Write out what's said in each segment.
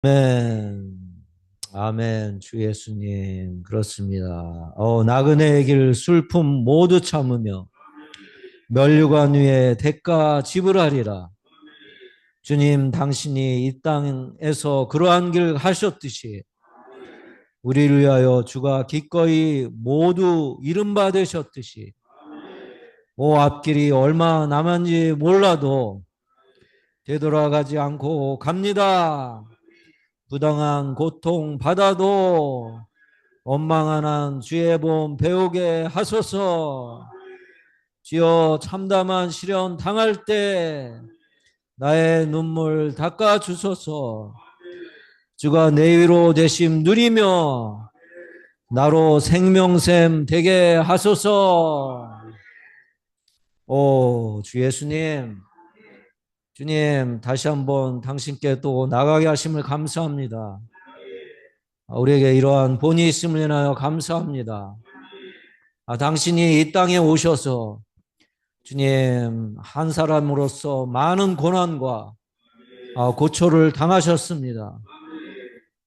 아멘. 아멘. 주 예수님. 그렇습니다. 나그네의 길 슬픔 모두 참으며 면류관 위에 대가 지불하리라. 주님, 당신이 이 땅에서 그러한 길 하셨듯이 우리를 위하여 주가 기꺼이 모두 이른바 되셨듯이 앞길이 얼마 남았는지 몰라도 되돌아가지 않고 갑니다. 부당한 고통 받아도 원망하는 주의 본 배우게 하소서. 주여, 참담한 시련 당할 때 나의 눈물 닦아 주소서. 주가 내 위로 되심 누리며 나로 생명샘 되게 하소서. 주 예수님, 주님, 다시 한번 당신께 또 나가게 하심을 감사합니다. 우리에게 이러한 본이 있음을 인하여 감사합니다. 당신이 이 땅에 오셔서 주님, 한 사람으로서 많은 고난과 고초를 당하셨습니다.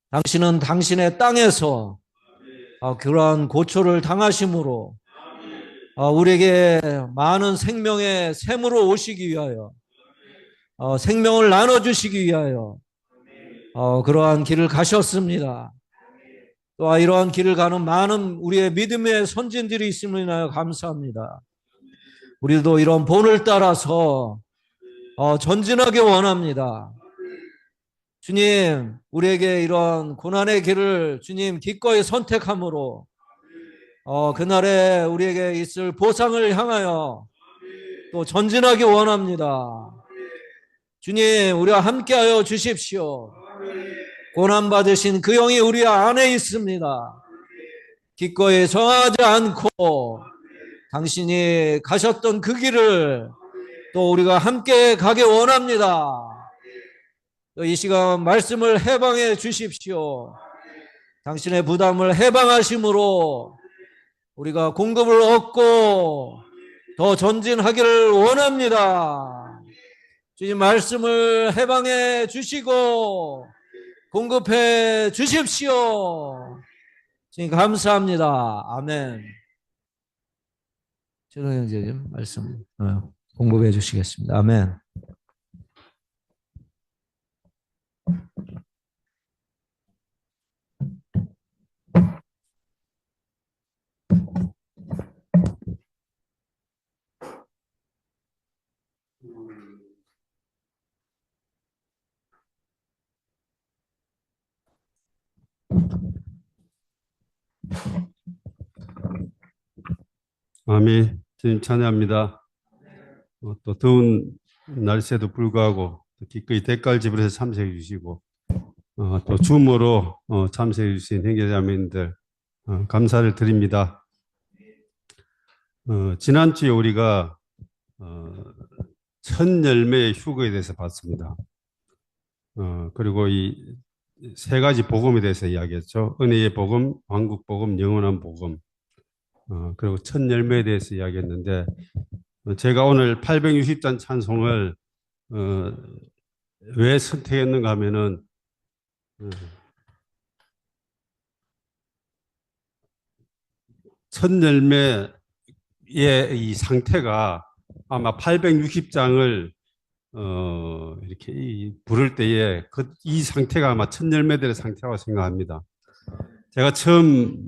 당신은 당신의 땅에서 그러한 고초를 당하심으로 우리에게 많은 생명의 샘으로 오시기 위하여 생명을 나눠주시기 위하여 그러한 길을 가셨습니다. 또 이러한 길을 가는 많은 우리의 믿음의 선진들이 있음을 인하여 감사합니다. 우리도 이런 본을 따라서 전진하기 원합니다. 주님, 우리에게 이런 고난의 길을 주님 기꺼이 선택함으로 그날에 우리에게 있을 보상을 향하여 또 전진하기 원합니다. 주님, 우리와 함께하여 주십시오. 고난받으신 그 영이 우리 안에 있습니다. 기꺼이 정하지 않고 당신이 가셨던 그 길을 또 우리가 함께 가기 원합니다. 또 이 시간 말씀을 해방해 주십시오. 당신의 부담을 해방하심으로 우리가 공급을 얻고 더 전진하기를 원합니다. 주님 말씀을 해방해 주시고 공급해 주십시오. 주님 감사합니다. 아멘. 최동 형제님 말씀 공급해 주시겠습니다. 아멘. 아멘. 주님 찬양합니다. 또 더운 날씨에도 불구하고 기꺼이 대가를 지불해서 참석해 주시고 또 줌으로 참석해 주신 형제자매님들 감사를 드립니다. 지난주에 우리가 첫 열매의 휴거에 대해서 봤습니다. 그리고 이 세 가지 복음에 대해서 이야기했죠. 은혜의 복음, 왕국 복음, 영원한 복음. 그리고 첫 열매에 대해서 이야기했는데 제가 오늘 860장 찬송을 왜 선택했는가 하면은 첫 열매의 이 상태가 아마 860장을 이렇게 부를 때에 이 상태가 아마 첫 열매들의 상태라고 생각합니다. 제가 처음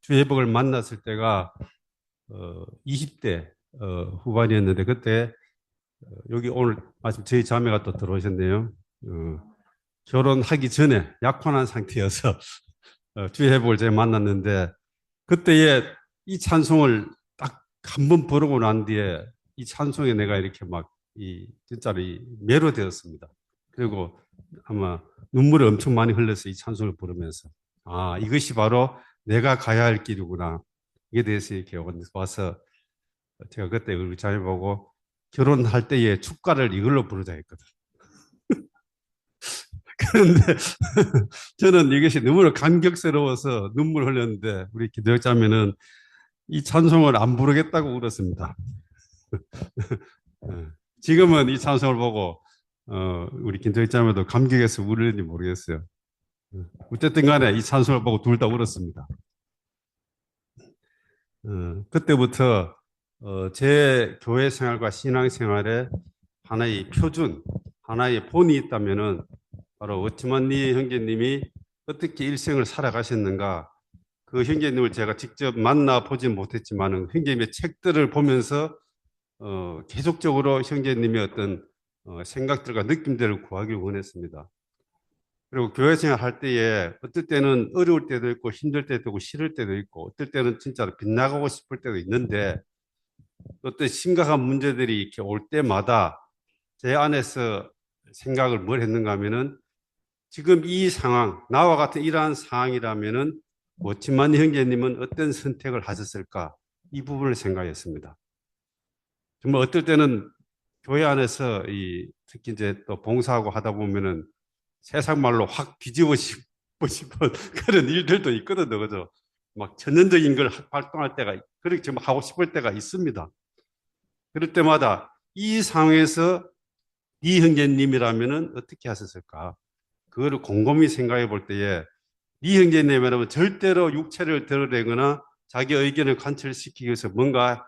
주혜복을 만났을 때가 20대 후반이었는데 그때 여기 오늘 마침 저희 자매가 또 들어오셨네요. 결혼하기 전에 약혼한 상태여서 주혜복을 제가 만났는데 그때에 이 찬송을 딱 한 번 부르고 난 뒤에 이 찬송에 내가 이렇게 막 진짜로 매료되었습니다. 그리고 아마 눈물을 엄청 많이 흘렸어요. 이 찬송을 부르면서. 이것이 바로 내가 가야 할 길이구나. 이에 대해서 이렇게 와서 제가 그때 우리 자매 보고 결혼할 때에 축가를 이걸로 부르자 했거든. 그런데 저는 이것이 너무 감격스러워서 눈물 흘렸는데 우리 기도자매는 이 찬송을 안 부르겠다고 울었습니다. 지금은 이 찬송을 보고 우리 김도희 자매도 감격해서 울는지 모르겠어요. 어쨌든 간에 이 찬송을 보고 둘 다 울었습니다. 그때부터 제 교회 생활과 신앙 생활에 하나의 표준, 하나의 본이 있다면은 바로 어치만니 형제님이 어떻게 일생을 살아가셨는가, 그 형제님을 제가 직접 만나보진 못했지만 형제님의 책들을 보면서 계속적으로 형제님의 어떤 생각들과 느낌들을 구하길 원했습니다. 그리고 교회 생활 할 때에 어떨 때는 어려울 때도 있고 힘들 때도 있고 싫을 때도 있고 어떨 때는 진짜로 빗나가고 싶을 때도 있는데, 어떤 심각한 문제들이 이렇게 올 때마다 제 안에서 생각을 뭘 했는가 하면은, 지금 이 상황, 나와 같은 이러한 상황이라면은 워치만 형제님은 어떤 선택을 하셨을까? 이 부분을 생각했습니다. 정말 어떨 때는 교회 안에서 특히 이제 또 봉사하고 하다 보면은 세상 말로 확 뒤집어 짚고 싶은 그런 일들도 있거든요. 그죠? 막 천연적인 걸 활동할 때가, 그렇게 좀 하고 싶을 때가 있습니다. 그럴 때마다 이 상황에서 이 형제님이라면은 어떻게 하셨을까? 그거를 곰곰이 생각해 볼 때에 이 형제님이라면 절대로 육체를 드러내거나 자기 의견을 관철시키기 위해서 뭔가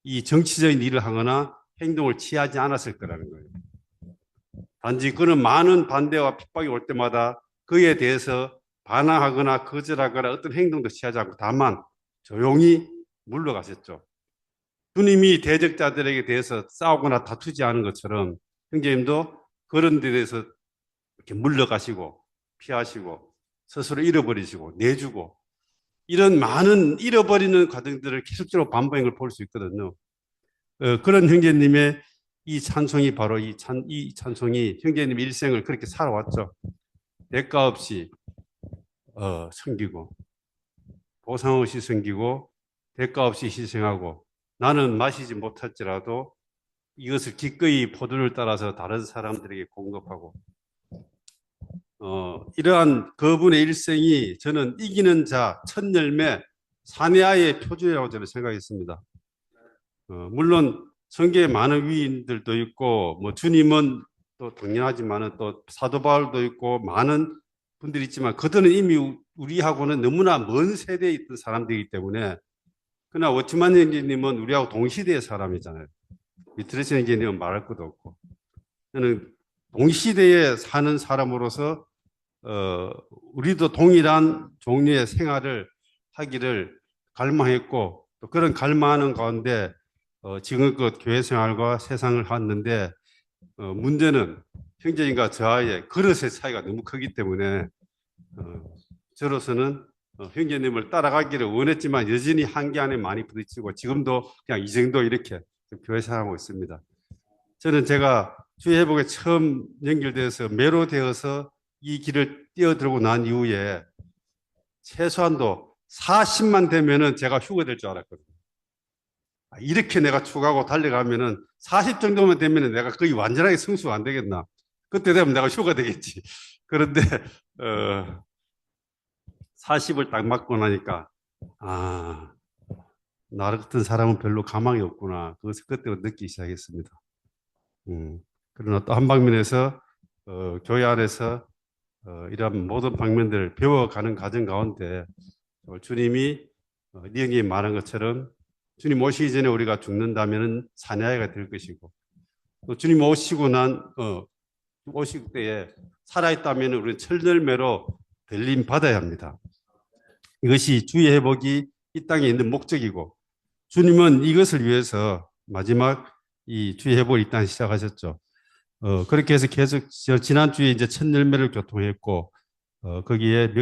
이 정치적인 일을 하거나 행동을 취하지 않았을 거라는 거예요. 단지 그는 많은 반대와 핍박이 올 때마다 그에 대해서 반항하거나 거절하거나 어떤 행동도 취하지 않고 다만 조용히 물러가셨죠. 주님이 대적자들에게 대해서 싸우거나 다투지 않은 것처럼 형제님도 그런 데 대해서 이렇게 물러가시고 피하시고 스스로 잃어버리시고 내주고, 이런 많은 잃어버리는 과정들을 계속적으로 반복한 걸 볼 수 있거든요. 그런 형제님의 이 찬송이 바로 이 찬송이 형제님 일생을 그렇게 살아왔죠. 대가 없이 섬기고 보상 없이 섬기고 대가 없이 희생하고, 나는 마시지 못할지라도 이것을 기꺼이 포도를 따라서 다른 사람들에게 공급하고, 이러한 그분의 일생이 저는 이기는 자, 첫 열매, 사내아의 표준이라고 저는 생각했습니다. 물론 성경에 많은 위인들도 있고, 뭐 주님은 또 당연하지만은 또 사도 바울도 있고 많은 분들이 있지만 그들은 이미 우리하고는 너무나 먼 세대에 있던 사람들이기 때문에, 그러나 워치만 형제님은 우리하고 동시대의 사람이잖아요. 미트레스 형제님은 말할 것도 없고, 저는 동시대에 사는 사람으로서 우리도 동일한 종류의 생활을 하기를 갈망했고, 또 그런 갈망하는 가운데 지금껏 교회 생활과 세상을 하는데, 문제는 형제님과 저와의 그릇의 차이가 너무 크기 때문에 저로서는 형제님을 따라가기를 원했지만 여전히 한계 안에 많이 부딪히고 지금도 그냥 이 정도 이렇게 교회 생활하고 있습니다. 저는 제가 주의 회복에 처음 연결되어서 매로되어서 이 길을 뛰어들고 난 이후에 최소한도 40만 되면은 제가 휴가 될 줄 알았거든요. 이렇게 내가 추가하고 달려가면은 40 정도만 되면은 내가 거의 완전하게 성수가 안 되겠나. 그때 되면 내가 휴가 되겠지. 그런데 40을 딱 맞고 나니까 나 같은 사람은 별로 가망이 없구나. 그것을 그때부터 느끼기 시작했습니다. 그러나 또 한 방면에서 교회 안에서 이런 모든 방면들을 배워가는 과정 가운데 주님이 네 형이 말한 것처럼 주님 오시기 전에 우리가 죽는다면 사내아이가 될 것이고, 또 주님 오시고 오실 때에 살아있다면 우리는 철들매로 들림 받아야 합니다. 이것이 주의 회복이 이 땅에 있는 목적이고, 주님은 이것을 위해서 마지막 이 주의 회복을 이 땅에 시작하셨죠. 그렇게 해서 계속 지난주에 이제 첫 열매를 교통했고, 거기에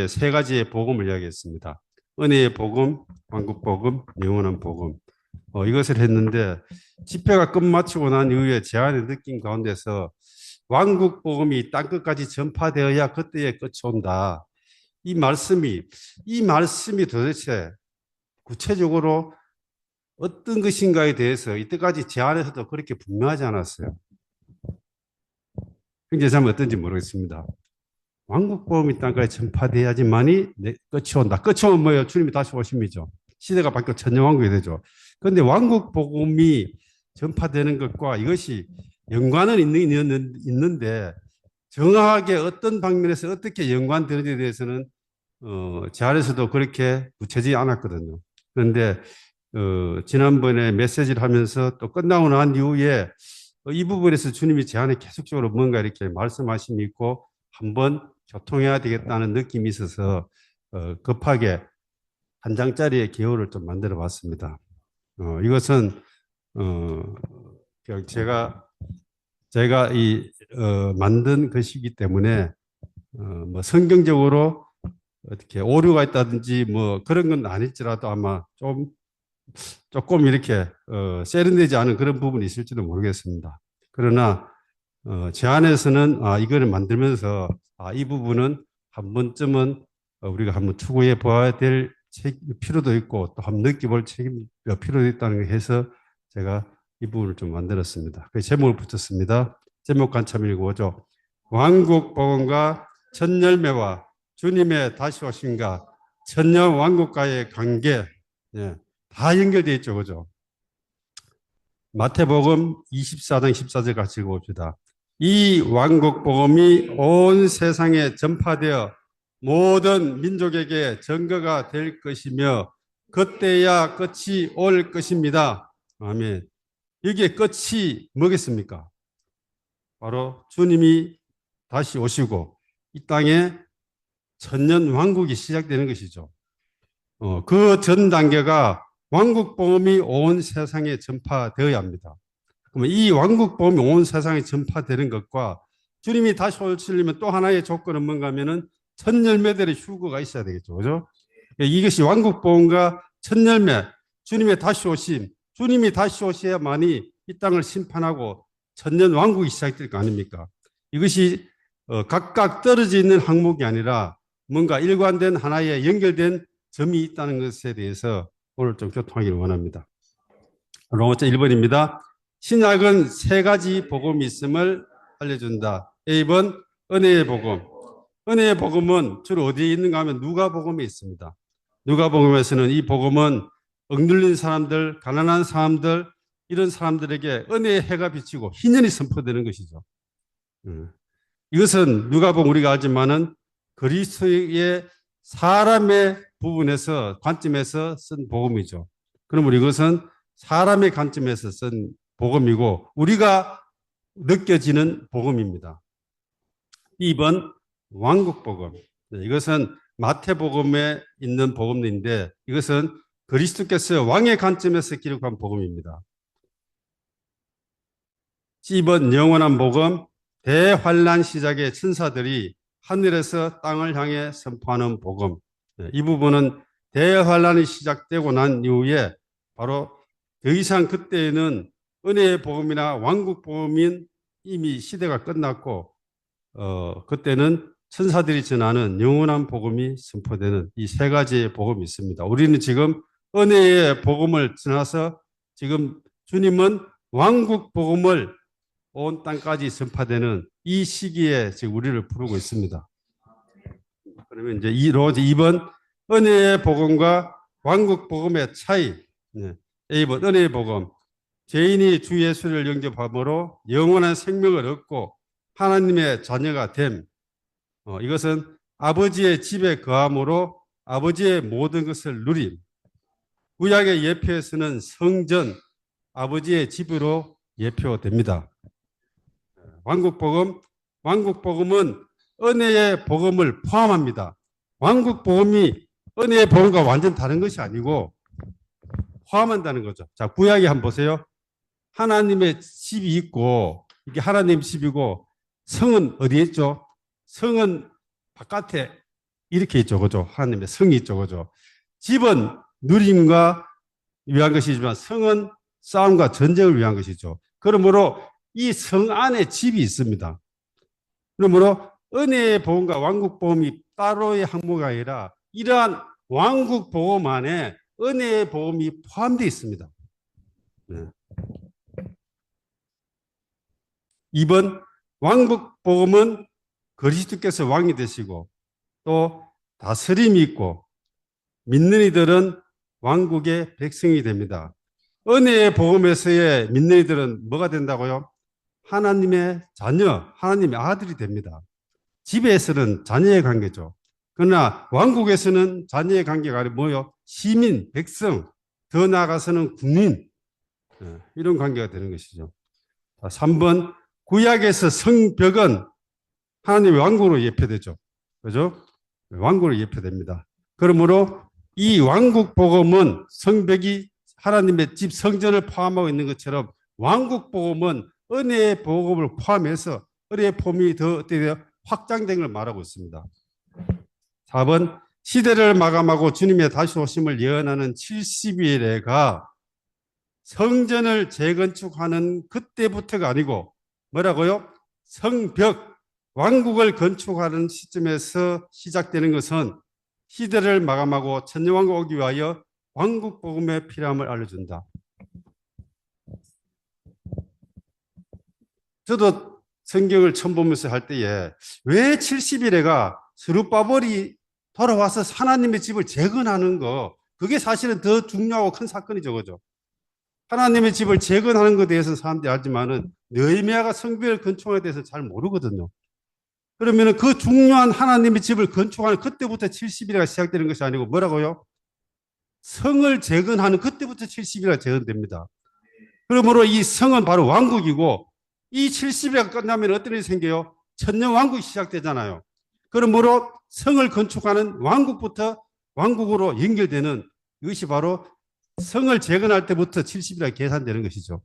세 가지의 복음을 이야기했습니다. 은혜의 복음, 왕국 복음, 영원한 복음. 이것을 했는데, 집회가 끝마치고 난 이후에 제 안에 느낀 가운데서 왕국 복음이 땅끝까지 전파되어야 그때에 끝이 온다. 이 말씀이 도대체 구체적으로 어떤 것인가에 대해서 이때까지 제 안에서도 그렇게 분명하지 않았어요. 형제자매 어떤지 모르겠습니다. 왕국복음이 땅까지 전파돼야지만이 끝이 온다. 끝이 오면 뭐예요? 주님이 다시 오심이죠. 시대가 바뀌어 천년왕국이 되죠. 그런데 왕국복음이 전파되는 것과 이것이 연관은 있는데 정확하게 어떤 방면에서 어떻게 연관되는지에 대해서는 제 안에서도 그렇게 구체적이지 않았거든요. 그런데 지난번에 메시지를 하면서 또 끝나고 난 이후에 이 부분에서 주님이 제 안에 계속적으로 뭔가 이렇게 말씀하심이 있고 한번 교통해야 되겠다는 느낌이 있어서 급하게 한 장짜리의 기호를 좀 만들어 봤습니다. 이것은 그냥 제가 만든 것이기 때문에 뭐 성경적으로 어떻게 오류가 있다든지 뭐 그런 건 아닐지라도 아마 조금 이렇게 세련되지 않은 그런 부분이 있을지도 모르겠습니다. 그러나 제 안에서는 이거를 만들면서 이 부분은 한 번쯤은 우리가 한번 추구해 봐야 될 필요도 있고 또 한번 느껴볼 필요도 있다는 걸 해서 제가 이 부분을 좀 만들었습니다. 그 제목을 붙였습니다. 제목 한참 읽어보죠. 왕국 복음과 첫 열매와 주님의 다시 오심과 천년 왕국과의 관계, 예, 다 연결되어 있죠, 그죠? 마태복음 24장 14절 같이 읽어봅시다. 이 왕국 복음이 온 세상에 전파되어 모든 민족에게 증거가 될 것이며 그때야 끝이 올 것입니다. 아멘. 여기에 끝이 뭐겠습니까? 바로 주님이 다시 오시고 이 땅에 천년 왕국이 시작되는 것이죠. 그 전 단계가 왕국 복음이 온 세상에 전파되어야 합니다. 그러면 이 왕국 복음이 온 세상에 전파되는 것과 주님이 다시 오시려면 또 하나의 조건은 뭔가 하면은 첫 열매들의 휴거가 있어야 되겠죠. 그죠? 이것이 왕국 복음과 첫 열매, 주님의 다시 오심, 주님이 다시 오셔야만이 이 땅을 심판하고 천년 왕국이 시작될 거 아닙니까? 이것이 각각 떨어져 있는 항목이 아니라 뭔가 일관된 하나의 연결된 점이 있다는 것에 대해서 오늘 좀 교통하기를 원합니다. 로마서 1번입니다. 신약은 세 가지 복음이 있음을 알려준다. A번 은혜의 복음. 은혜의 복음은 주로 어디에 있는가 하면 누가복음에 있습니다. 누가복음에서는 이 복음은 억눌린 사람들, 가난한 사람들, 이런 사람들에게 은혜의 해가 비치고 희년이 선포되는 것이죠. 이것은 누가복음 우리가 알지만은 그리스도의 사람의 부분에서 관점에서 쓴 복음이죠. 그러므로 이것은 사람의 관점에서 쓴 복음이고 우리가 느껴지는 복음입니다. 2번 왕국 복음. 이것은 마태복음에 있는 복음인데 이것은 그리스도께서 왕의 관점에서 기록한 복음입니다. C번 영원한 복음. 대환란 시작의 천사들이 하늘에서 땅을 향해 선포하는 복음. 이 부분은 대환란이 시작되고 난 이후에 바로 더 이상 그때에는 은혜의 복음이나 왕국 복음인 이미 시대가 끝났고 그때는 천사들이 전하는 영원한 복음이 선포되는 이 세 가지의 복음이 있습니다. 우리는 지금 은혜의 복음을 지나서 지금 주님은 왕국 복음을 온 땅까지 전파되는 이 시기에 지금 우리를 부르고 있습니다. 그러면 이제 2번 은혜의 복음과 왕국 복음의 차이. A번 은혜의 복음. 죄인이 주 예수를 영접함으로 영원한 생명을 얻고 하나님의 자녀가 됨. 이것은 아버지의 집에 거함으로 아버지의 모든 것을 누림. 구약의 예표에서는 성전, 아버지의 집으로 예표됩니다. 왕국복음은 은혜의 복음을 포함합니다. 왕국복음이 은혜의 복음과 완전 다른 것이 아니고 포함한다는 거죠. 자, 구약에 한번 보세요. 하나님의 집이 있고 이게 하나님 집이고 성은 어디에 있죠? 성은 바깥에 이렇게 있죠. 그죠? 하나님의 성이 있죠. 그죠? 집은 누림과 위한 것이지만 성은 싸움과 전쟁을 위한 것이죠. 그러므로 이 성 안에 집이 있습니다. 그러므로 은혜의 복음과 왕국 복음이 따로의 항목이 아니라 이러한 왕국 복음 안에 은혜의 복음이 포함되어 있습니다. 네. 2번 왕국 복음은 그리스도께서 왕이 되시고 또 다스림이 있고 믿는 이들은 왕국의 백성이 됩니다. 은혜의 복음에서의 믿는 이들은 뭐가 된다고요? 하나님의 자녀, 하나님의 아들이 됩니다. 집에서는 자녀의 관계죠. 그러나 왕국에서는 자녀의 관계가 아니고 뭐요? 시민, 백성, 더 나아가서는 국민, 이런 관계가 되는 것이죠. 3번, 구약에서 성벽은 하나님의 왕국으로 예표되죠. 그죠? 왕국으로 예표됩니다. 그러므로 이 왕국 복음은 성벽이 하나님의 집 성전을 포함하고 있는 것처럼 왕국 복음은 은혜의 복음을 포함해서 은혜의 폼이 더 확장된 걸 말하고 있습니다. 4번, 시대를 마감하고 주님의 다시 오심을 예언하는 70일에가 성전을 재건축하는 그때부터가 아니고 뭐라고요? 성벽, 왕국을 건축하는 시점에서 시작되는 것은 시대를 마감하고 천년왕국 오기 위하여 왕국 복음의 필요함을 알려준다. 저도 성경을 처음 보면서 할 때에 왜 70일에가 스룹바벨이 돌아와서 하나님의 집을 재건하는 거, 그게 사실은 더 중요하고 큰 사건이죠. 그죠? 하나님의 집을 재건하는 것에 대해서는 사람들이 알지만은 느헤미야가 성벽을 건축하는 데 대해서 잘 모르거든요. 그러면 그 중요한 하나님의 집을 건축하는 그때부터 70일가 시작되는 것이 아니고 뭐라고요? 성을 재건하는 그때부터 70일가 재건됩니다. 그러므로 이 성은 바로 왕국이고 이 70일가 끝나면 어떤 일이 생겨요? 천년 왕국이 시작되잖아요. 그러므로 성을 건축하는 왕국부터 왕국으로 연결되는 이것이 바로 성을 재건할 때부터 70일가 계산되는 것이죠.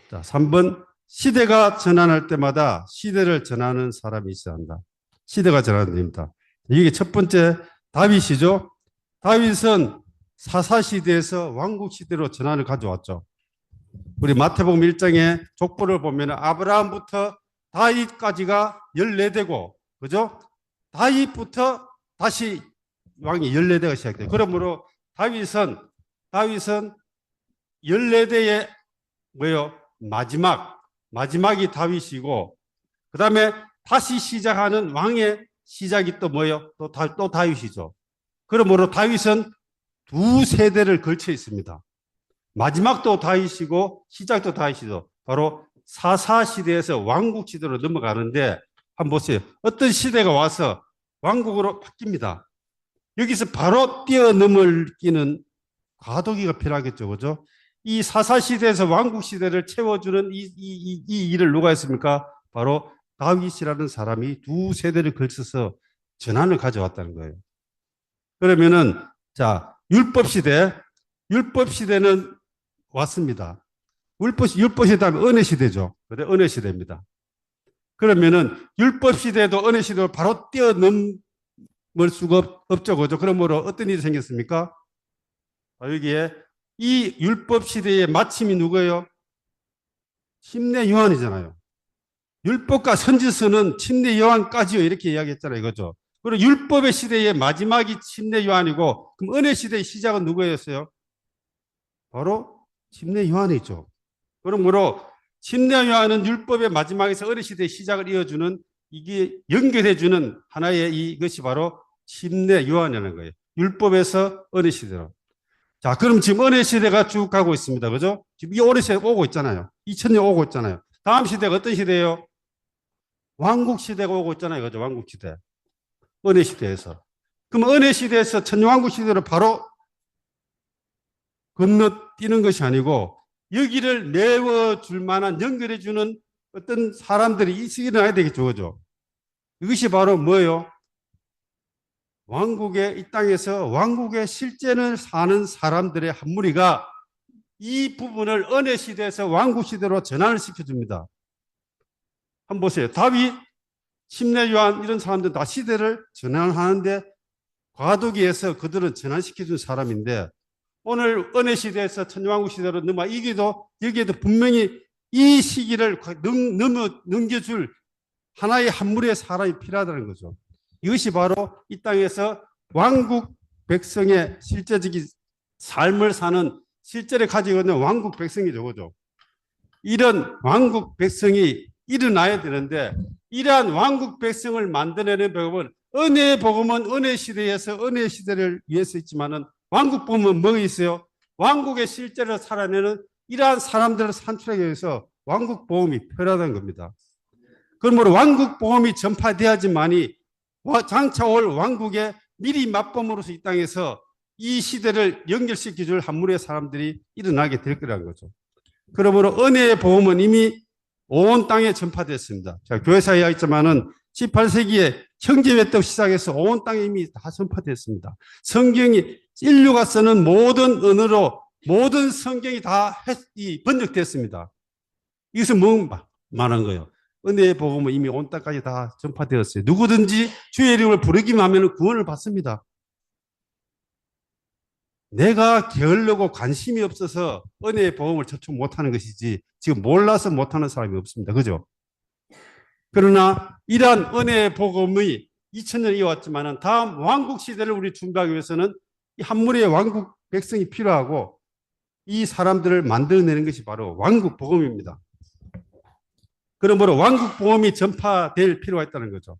자, 3번. 시대가 전환할 때마다 시대를 전하는 사람이 있어야 한다. 시대가 전환됩니다. 이게 첫 번째 다윗이죠. 다윗은 사사시대에서 왕국시대로 전환을 가져왔죠. 우리 마태복음 1장의 족보를 보면 아브라함부터 다윗까지가 14대고, 그죠? 다윗부터 다시 왕이 14대가 시작돼요. 그러므로 다윗은 14대의 뭐예요? 마지막이 다윗이고, 그 다음에 다시 시작하는 왕의 시작이 또 뭐예요? 또 다윗이죠. 그러므로 다윗은 두 세대를 걸쳐 있습니다. 마지막도 다윗이고 시작도 다윗이죠. 바로 사사시대에서 왕국시대로 넘어가는데 한번 보세요. 어떤 시대가 와서 왕국으로 바뀝니다. 여기서 바로 뛰어넘기는 과도기가 필요하겠죠. 그죠? 이 사사시대에서 왕국시대를 채워주는 이 일을 누가 했습니까? 바로 다윗이라는 사람이 두 세대를 걸쳐서 전환을 가져왔다는 거예요. 그러면은, 자, 율법시대는 왔습니다. 율법시대 하면 은혜시대죠. 그래, 은혜시대입니다. 그러면은, 율법시대도 은혜시대로 바로 뛰어넘을 수가 없죠. 그죠? 그러므로 어떤 일이 생겼습니까? 여기에 이 율법 시대의 마침이 누구예요? 침례 요한이잖아요. 율법과 선지서는 침례 요한까지요 이렇게 이야기했잖아요. 이거죠. 그리고 율법의 시대의 마지막이 침례 요한이고 그럼 은혜 시대의 시작은 누구였어요? 바로 침례 요한이죠. 그러므로 침례 요한은 율법의 마지막에서 은혜 시대의 시작을 이어주는 이게 연결해주는 하나의 이것이 바로 침례 요한이라는 거예요. 율법에서 은혜 시대로. 자, 그럼 지금 은혜 시대가 쭉 가고 있습니다. 그죠? 지금 이 은혜 시대가 오고 있잖아요. 2000년 오고 있잖아요. 다음 시대가 어떤 시대예요? 왕국 시대가 오고 있잖아요. 그죠? 왕국 시대. 은혜 시대에서. 그럼 은혜 시대에서 천년왕국 시대로 바로 건너뛰는 것이 아니고 여기를 내어줄 만한 연결해 주는 어떤 사람들이 일어나야 되겠죠. 그죠? 이것이 바로 뭐예요? 왕국의 이 땅에서 왕국의 실제를 사는 사람들의 한 무리가 이 부분을 은혜 시대에서 왕국 시대로 전환을 시켜줍니다. 한번 보세요. 다윗, 침례 요한 이런 사람들 다 시대를 전환하는데 과도기에서 그들은 전환시켜준 사람인데 오늘 은혜 시대에서 천년왕국 시대로 넘어 여기에도 분명히 이 시기를 넘겨줄 하나의 한 무리의 사람이 필요하다는 거죠. 이것이 바로 이 땅에서 왕국 백성의 실제적인 삶을 사는 실제를 가지고 있는 왕국 백성이죠. 그죠? 이런 왕국 백성이 일어나야 되는데 이러한 왕국 백성을 만들어내는 방법은 은혜의 복음은 은혜 시대에서 은혜 시대를 위해서 있지만은 왕국 복음은 뭐가 있어요? 왕국의 실제를 살아내는 이러한 사람들을 산출하기 위해서 왕국복음이 필요하다는 겁니다. 그러므로 왕국복음이 전파돼야지만이 장차 올 왕국의 미리 맛봄으로서 이 땅에서 이 시대를 연결시켜 줄 한 무리의 사람들이 일어나게 될 거라는 거죠. 그러므로 은혜의 복음은 이미 온 땅에 전파됐습니다. 자, 교회사에 이야기했지만은 18세기에 형제회떡 시작해서 온 땅에 이미 다 전파됐습니다. 성경이 인류가 쓰는 모든 언어로 모든 성경이 다 번역됐습니다. 이것은 뭐 말한 거예요? 은혜의 복음은 이미 온 땅까지 다 전파되었어요. 누구든지 주의 이름을 부르기만 하면 구원을 받습니다. 내가 게으르고 관심이 없어서 은혜의 복음을 접촉 못하는 것이지 지금 몰라서 못하는 사람이 없습니다. 그죠? 그러나 이러한 은혜의 복음이 2000년 이어왔지만 다음 왕국 시대를 우리 준비하기 위해서는 한 무리의 왕국 백성이 필요하고 이 사람들을 만들어내는 것이 바로 왕국 복음입니다. 그러므로 왕국 복음이 전파될 필요가 있다는 거죠.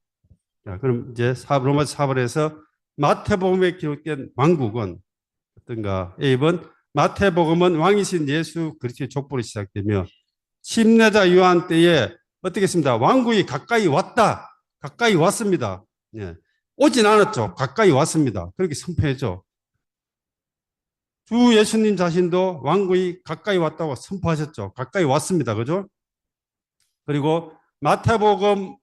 자, 그럼 이제 로마서 4절에서 마태복음에 기록된 왕국은 어떤가? 1번 마태복음은 왕이신 예수 그리스도의 족보로 시작되며 침례자 요한 때에 어떻게 했습니다? 왕국이 가까이 왔다. 가까이 왔습니다. 예. 오진 않았죠. 가까이 왔습니다. 그렇게 선포했죠. 주 예수님 자신도 왕국이 가까이 왔다고 선포하셨죠. 가까이 왔습니다. 그죠? 그리고 마태복음은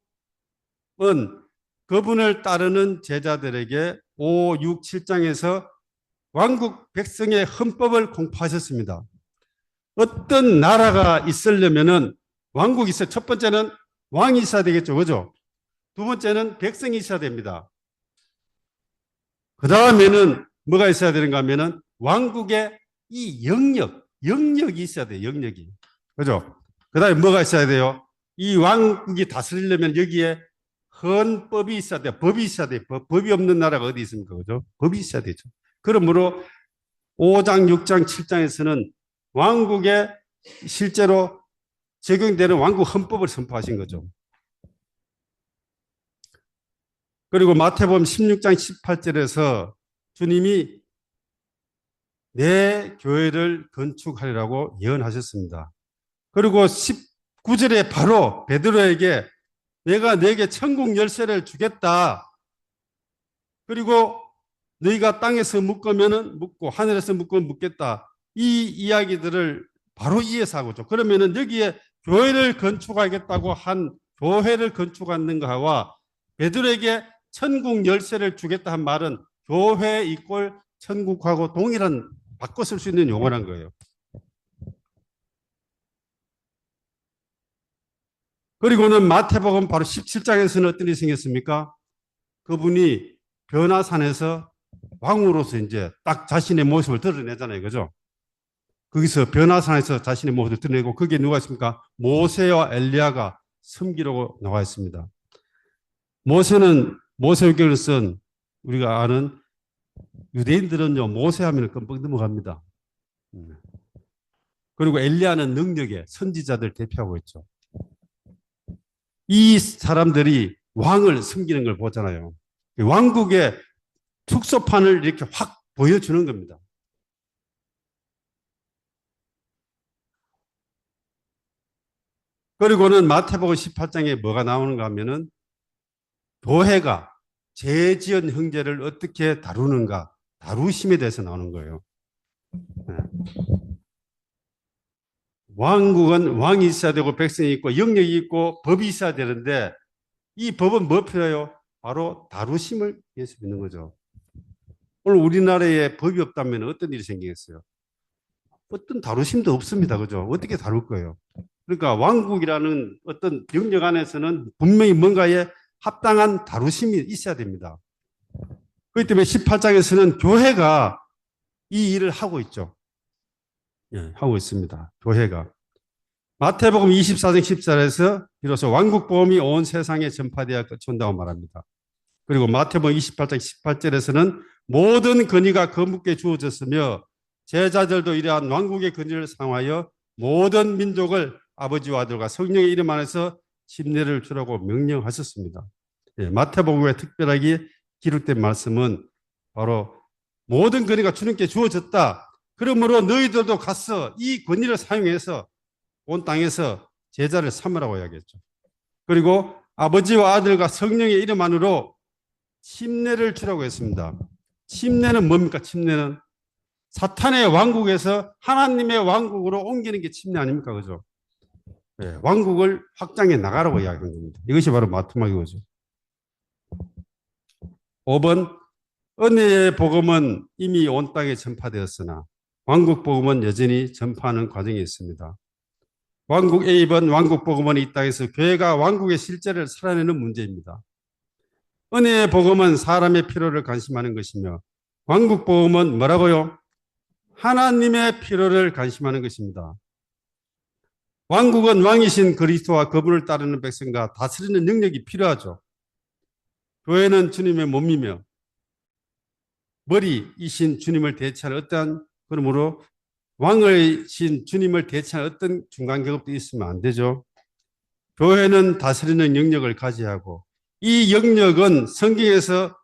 그분을 따르는 제자들에게 5, 6, 7장에서 왕국 백성의 헌법을 공포하셨습니다. 어떤 나라가 있으려면은 왕국이 있어요. 첫 번째는 왕이 있어야 되겠죠. 그죠? 두 번째는 백성이 있어야 됩니다. 그 다음에는 뭐가 있어야 되는가 하면은 왕국의 이 영역이 있어야 돼요. 영역이. 그죠? 그 다음에 뭐가 있어야 돼요? 이 왕국이 다스리려면 여기에 헌법이 있어야 돼요. 법이 있어야 돼요. 법이 없는 나라가 어디 있습니까? 그죠? 법이 있어야 되죠. 그러므로 5장, 6장, 7장에서는 왕국에 실제로 적용되는 왕국 헌법을 선포하신 거죠. 그리고 마태복음 16장 18절에서 주님이 내 교회를 건축하리라고 예언하셨습니다. 그리고 19절에 바로 베드로에게 내가 너에게 천국 열쇠를 주겠다. 그리고 너희가 땅에서 묶으면은 묶고 하늘에서 묶으면 묶겠다. 이 이야기들을 바로 이해서 하고 있죠. 그러면은 여기에 교회를 건축하겠다고 한 교회를 건축하는 거와 베드로에게 천국 열쇠를 주겠다 한 말은 교회 이꼴 천국하고 동일한 바꿔 쓸 수 있는 용어란 거예요. 그리고는 마태복음 바로 17장에서는 어떤 일이 생겼습니까? 그분이 변화산에서 왕으로서 이제 딱 자신의 모습을 드러내잖아요. 그죠? 거기서 변화산에서 자신의 모습을 드러내고 거기에 누가 있습니까? 모세와 엘리야가 섬기라고 나와 있습니다. 모세는 모세오경을 쓴 우리가 아는 유대인들은요 모세하면 끔뻑 넘어갑니다. 그리고 엘리야는 능력의 선지자들 대표하고 있죠. 이 사람들이 왕을 섬기는 걸 보잖아요. 왕국의 축소판을 이렇게 확 보여주는 겁니다. 그리고는 마태복음 18장에 뭐가 나오는가 하면은 교회가 재지은 형제를 어떻게 다루는가, 다루심에 대해서 나오는 거예요. 왕국은 왕이 있어야 되고 백성이 있고 영역이 있고 법이 있어야 되는데 이 법은 뭐 필요해요? 바로 다루심을 위해서 있는 거죠. 오늘 우리나라에 법이 없다면 어떤 일이 생기겠어요? 어떤 다루심도 없습니다. 그죠? 어떻게 다룰 거예요? 그러니까 왕국이라는 어떤 영역 안에서는 분명히 뭔가에 합당한 다루심이 있어야 됩니다. 그렇기 때문에 18장에서는 교회가 이 일을 하고 있죠. 예, 하고 있습니다. 교회가. 마태복음 24장 14절에서 비로소 왕국복음이 온 세상에 전파되어 끝온다고 말합니다. 그리고 마태복음 28장 18절에서는 모든 권위가 그분께 주어졌으며 제자들도 이러한 왕국의 권위를 사용하여 모든 민족을 아버지와 아들과 성령의 이름 안에서 침례를 주라고 명령하셨습니다. 예, 마태복음에 특별하게 기록된 말씀은 바로 모든 권위가 주님께 주어졌다. 그러므로 너희들도 가서 이 권위를 사용해서 온 땅에서 제자를 삼으라고 이야기했죠. 그리고 아버지와 아들과 성령의 이름 안으로 침례를 주라고 했습니다. 침례는 뭡니까? 침례는 사탄의 왕국에서 하나님의 왕국으로 옮기는 게 침례 아닙니까? 그죠? 네, 왕국을 확장해 나가라고 이야기한 겁니다. 이것이 바로 마태복음이죠. 5번, 은혜의 복음은 이미 온 땅에 전파되었으나 왕국 복음은 여전히 전파하는 과정에 있습니다. 왕국 A번 왕국 복음은 이 땅에서 교회가 왕국의 실제를 살아내는 문제입니다. 은혜의 복음은 사람의 필요를 관심하는 것이며 왕국 복음은 뭐라고요? 하나님의 필요를 관심하는 것입니다. 왕국은 왕이신 그리스도와 그분을 따르는 백성과 다스리는 능력이 필요하죠. 교회는 주님의 몸이며 머리이신 주님을 대체할 어떠한, 그러므로 왕이신 주님을 대체할 어떤 중간 격업도 있으면 안 되죠. 교회는 다스리는 영역을 가져야 하고 이 영역은 성경에서는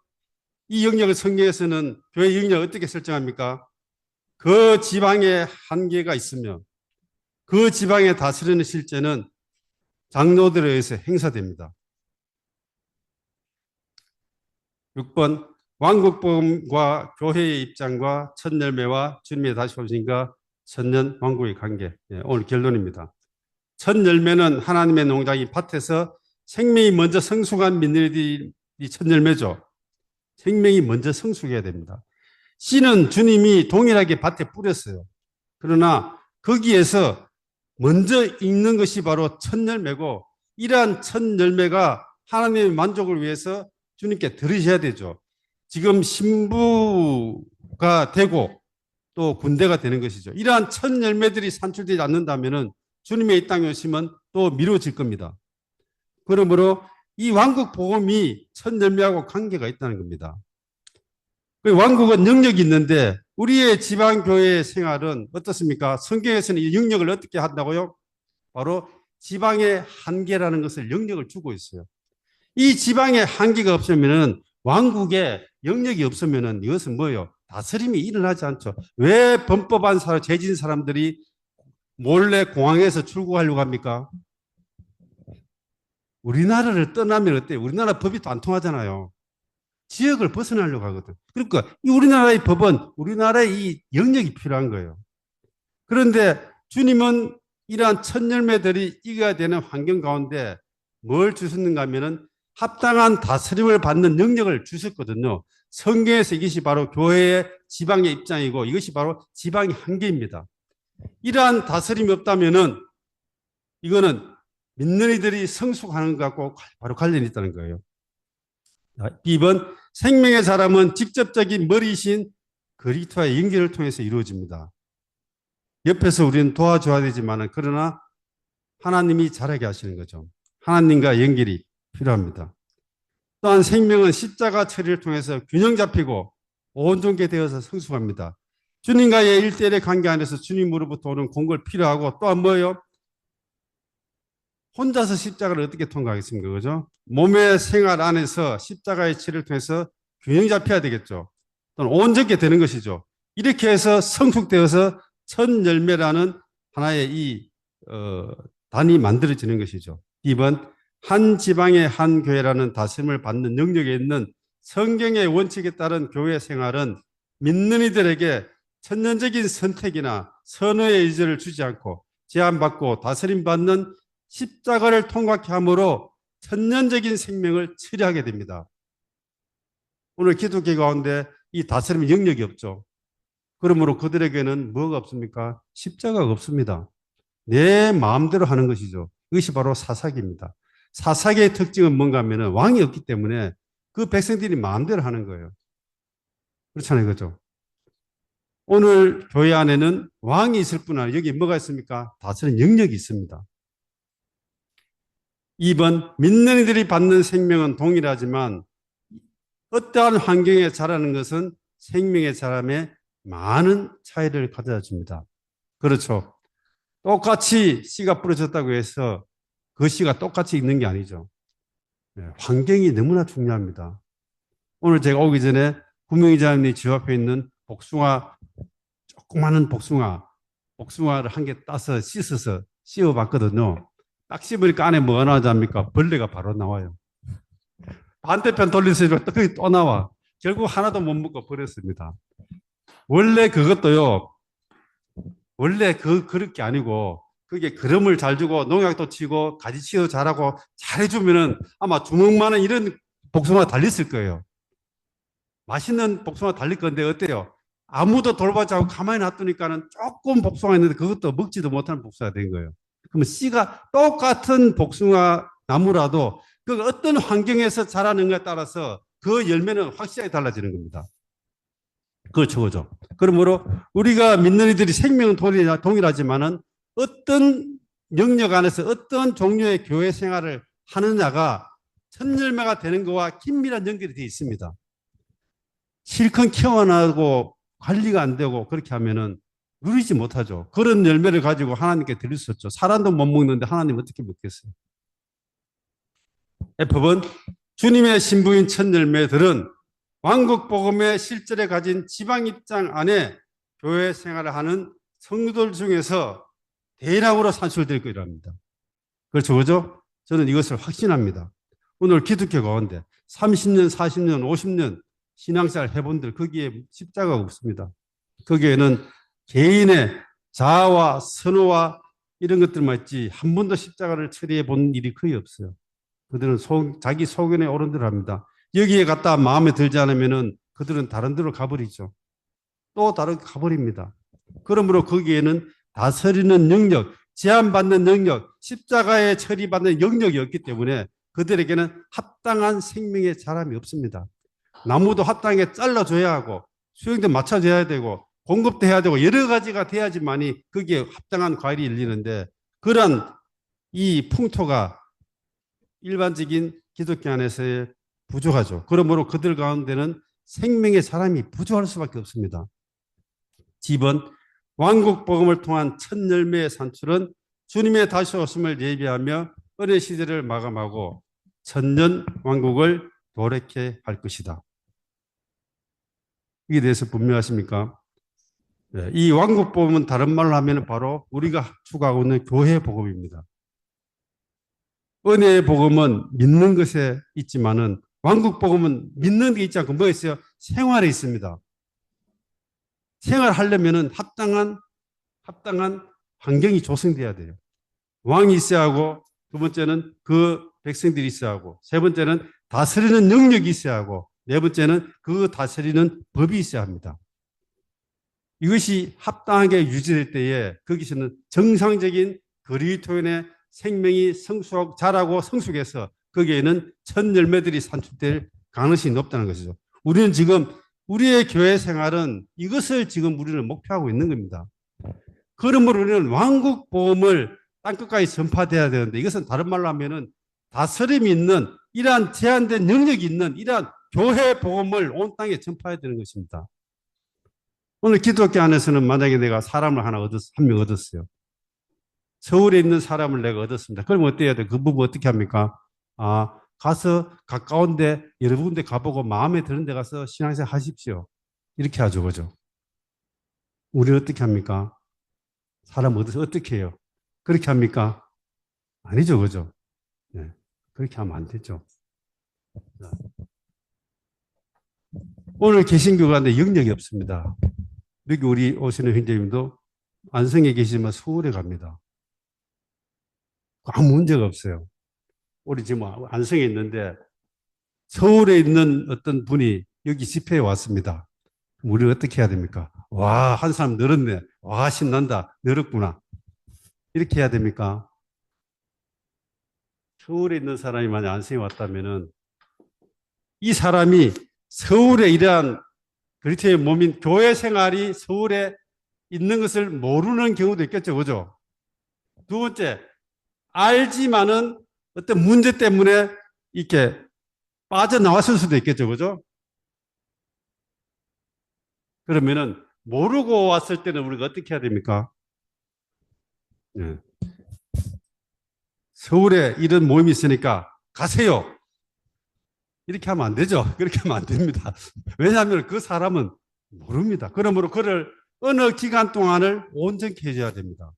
교회 영역을 어떻게 설정합니까? 그 지방에 한계가 있으며 그 지방에 다스리는 실제는 장로들에 의해서 행사됩니다. 6번 왕국복음과 교회의 입장과 첫 열매와 주님의 다시 오심과 천년 왕국의 관계. 오늘 결론입니다. 첫 열매는 하나님의 농장인 밭에서 생명이 먼저 성숙한 민들이 첫 열매죠. 생명이 먼저 성숙해야 됩니다. 씨는 주님이 동일하게 밭에 뿌렸어요. 그러나 거기에서 먼저 익는 것이 바로 첫 열매고 이러한 첫 열매가 하나님의 만족을 위해서 주님께 들으셔야 되죠. 지금 신부가 되고 또 군대가 되는 것이죠. 이러한 첫 열매들이 산출되지 않는다면 주님의 이 땅에 오시면 또 미뤄질 겁니다. 그러므로 이 왕국 복음이 첫 열매하고 관계가 있다는 겁니다. 왕국은 영역이 있는데 우리의 지방교회 생활은 어떻습니까? 성경에서는 이 영역을 어떻게 한다고요? 바로 지방의 한계라는 것을 영역을 주고 있어요. 이 지방의 한계가 없으면 왕국에 영역이 없으면 이것은 뭐예요? 다스림이 일어나지 않죠. 왜 범법한 사람, 죄진 사람들이 몰래 공항에서 출국하려고 합니까? 우리나라를 떠나면 어때요? 우리나라 법이 또 안 통하잖아요. 지역을 벗어나려고 하거든. 그러니까 이 우리나라의 법은 우리나라의 이 영역이 필요한 거예요. 그런데 주님은 이러한 첫 열매들이 익어야 되는 환경 가운데 뭘 주셨는가 하면은 합당한 다스림을 받는 영역을 주셨거든요. 성경에서 이것이 바로 교회의 지방의 입장이고 이것이 바로 지방의 한계입니다. 이러한 다스림이 없다면은 이거는 믿는 이들이 성숙하는 것과 바로 관련이 있다는 거예요. 2번 생명의 자람은 직접적인 머리이신 그리스도와의 연결을 통해서 이루어집니다. 옆에서 우리는 도와줘야 되지만 그러나 하나님이 잘하게 하시는 거죠. 하나님과 연결이 필요합니다. 또한 생명은 십자가 처리를 통해서 균형 잡히고 온전케 되어서 성숙합니다. 주님과의 일대일의 관계 안에서 주님으로부터 오는 공급이 필요하고 또한 뭐예요? 혼자서 십자가를 어떻게 통과하겠습니까? 그죠? 몸의 생활 안에서 십자가의 치를 통해서 균형 잡혀야 되겠죠. 또는 온전케 되는 것이죠. 이렇게 해서 성숙되어서 첫 열매라는 하나의 단이 만들어지는 것이죠. 2번 한 지방의 한 교회라는 다스림을 받는 영역에 있는 성경의 원칙에 따른 교회 생활은 믿는 이들에게 천년적인 선택이나 선호의 의지를 주지 않고 제한받고 다스림받는 십자가를 통과케 함으로 천년적인 생명을 처리하게 됩니다. 오늘 기독교 가운데 이 다스림 영역이 없죠. 그러므로 그들에게는 뭐가 없습니까? 십자가가 없습니다. 내 마음대로 하는 것이죠. 이것이 바로 사사기입니다. 사사기의 특징은 뭔가 하면 왕이 없기 때문에 그 백성들이 마음대로 하는 거예요. 그렇잖아요. 그죠? 오늘 교회 안에는 왕이 있을 뿐 아니라 여기 뭐가 있습니까? 다스리는 영역이 있습니다. 2번 믿는 이들이 받는 생명은 동일하지만 어떠한 환경에 자라는 것은 생명의 자람에 많은 차이를 가져다 줍니다. 그렇죠. 똑같이 씨가 뿌려졌다고 해서 그 씨가 똑같이 있는 게 아니죠. 환경이 너무나 중요합니다. 오늘 제가 오기 전에 구명이자님이 집 앞에 있는 복숭아 조그마한 복숭아를 한 개 따서 씻어서 씌워봤거든요. 딱 씹으니까 안에 뭐가 나오지?합니까? 벌레가 바로 나와요. 반대편 돌리세요. 또 거기 또 나와. 결국 하나도 못 먹고 버렸습니다. 원래 그것도요. 원래 그럴 게 아니고 그게 그름을 잘 주고 농약도 치고 가지치기도 잘하고 잘해주면은 아마 주먹만한 이런 복숭아가 달렸을 거예요. 맛있는 복숭아 달릴 건데 어때요? 아무도 돌보지 않고 가만히 놔두니까는 조금 복숭아 있는데 그것도 먹지도 못하는 복숭아가 된 거예요. 그러면 씨가 똑같은 복숭아 나무라도 그 어떤 환경에서 자라는가에 따라서 그 열매는 확실하게 달라지는 겁니다. 그걸 적어줘. 그러므로 우리가 믿는 이들이 생명은 동일하지만은 어떤 영역 안에서 어떤 종류의 교회 생활을 하느냐가 첫 열매가 되는 것과 긴밀한 연결이 되어 있습니다. 실컷 키워나고 관리가 안 되고 그렇게 하면은 누리지 못하죠. 그런 열매를 가지고 하나님께 드릴 수 없죠. 사람도 못 먹는데 하나님 어떻게 먹겠어요? F번 주님의 신부인 첫 열매들은 왕국 복음의 실제에 가진 지방 입장 안에 교회 생활을 하는 성도들 중에서 대량으로 산출될 거랍니다. 그렇죠, 그죠? 저는 이것을 확신합니다. 오늘 기독교 가운데 30년, 40년, 50년 신앙생활 해본들 거기에 십자가가 없습니다. 거기에는 개인의 자아와 선호와 이런 것들만 있지 한 번도 십자가를 처리해 본 일이 거의 없어요. 그들은 자기 소견에 옳은 대로 합니다. 여기에 갔다 마음에 들지 않으면은 그들은 다른 데로 가버리죠. 또 다른 가버립니다. 그러므로 거기에는 다스리는 영역, 제한받는 영역, 십자가에 처리받는 영역이 없기 때문에 그들에게는 합당한 생명의 자람이 없습니다. 나무도 합당하게 잘라줘야 하고 수영도 맞춰줘야 되고 공급도 해야 되고 여러 가지가 돼야지만이 거기에 합당한 과일이 열리는데 그런 이 풍토가 일반적인 기독교 안에서의 부족하죠. 그러므로 그들 가운데는 생명의 사람이 부족할 수밖에 없습니다. 집은 왕국 복음을 통한 첫 열매의 산출은 주님의 다시 오심을 예비하며 은혜 시대를 마감하고 천년 왕국을 도래케 할 것이다. 이에 대해서 분명하십니까? 네, 이 왕국 복음은 다른 말로 하면 바로 우리가 추구하고 있는 교회 복음입니다. 은혜의 복음은 믿는 것에 있지만은 왕국 복음은 믿는 게 있지 않고 뭐 있어요? 생활에 있습니다. 생활하려면은 합당한 환경이 조성돼야 돼요. 왕이 있어야 하고 두 번째는 그 백성들이 있어야 하고 세 번째는 다스리는 능력이 있어야 하고 네 번째는 그 다스리는 법이 있어야 합니다. 이것이 합당하게 유지될 때에 거기서는 정상적인 그리스도인의 생명이 자라고 성숙해서 거기에는 첫 열매들이 산출될 가능성이 높다는 것이죠. 우리는 지금 우리의 교회 생활은 이것을 지금 우리는 목표하고 있는 겁니다. 그러므로 우리는 왕국 복음을 땅끝까지 전파돼야 되는데 이것은 다른 말로 하면은 다스림이 있는 이러한 제한된 영역이 있는 이러한 교회 복음을 온 땅에 전파해야 되는 것입니다. 오늘 기독교 안에서는 만약에 내가 사람을 한 명 얻었어요. 서울에 있는 사람을 내가 얻었습니다. 그러면 어때야 돼? 그 부분 어떻게 합니까? 가서 가까운데 여러 군데 가보고 마음에 드는 데 가서 신앙생활 하십시오. 이렇게 하죠, 그죠? 우리는 어떻게 합니까? 사람 얻어서 어떻게 해요? 그렇게 합니까? 아니죠, 그죠? 네, 그렇게 하면 안 되죠. 오늘 개신교 가운데 영역이 없습니다. 여기 우리 오시는 형제님도 안성에 계시지만 서울에 갑니다. 아무 문제가 없어요. 우리 지금 안성에 있는데 서울에 있는 어떤 분이 여기 집회에 왔습니다. 우리 어떻게 해야 됩니까? 와, 한 사람 늘었네. 와, 신난다. 늘었구나. 이렇게 해야 됩니까? 서울에 있는 사람이 만약 안성에 왔다면은 이 사람이 서울에 이러한 그리스도의 몸인 교회 생활이 서울에 있는 것을 모르는 경우도 있겠죠. 그죠? 두 번째, 알지만은 어떤 문제 때문에 이렇게 빠져나왔을 수도 있겠죠. 그죠? 그러면은 모르고 왔을 때는 우리가 어떻게 해야 됩니까? 네. 서울에 이런 모임이 있으니까 가세요. 이렇게 하면 안 되죠. 그렇게 하면 안 됩니다. 왜냐하면 그 사람은 모릅니다. 그러므로 그를 어느 기간 동안을 온전케 해줘야 됩니다.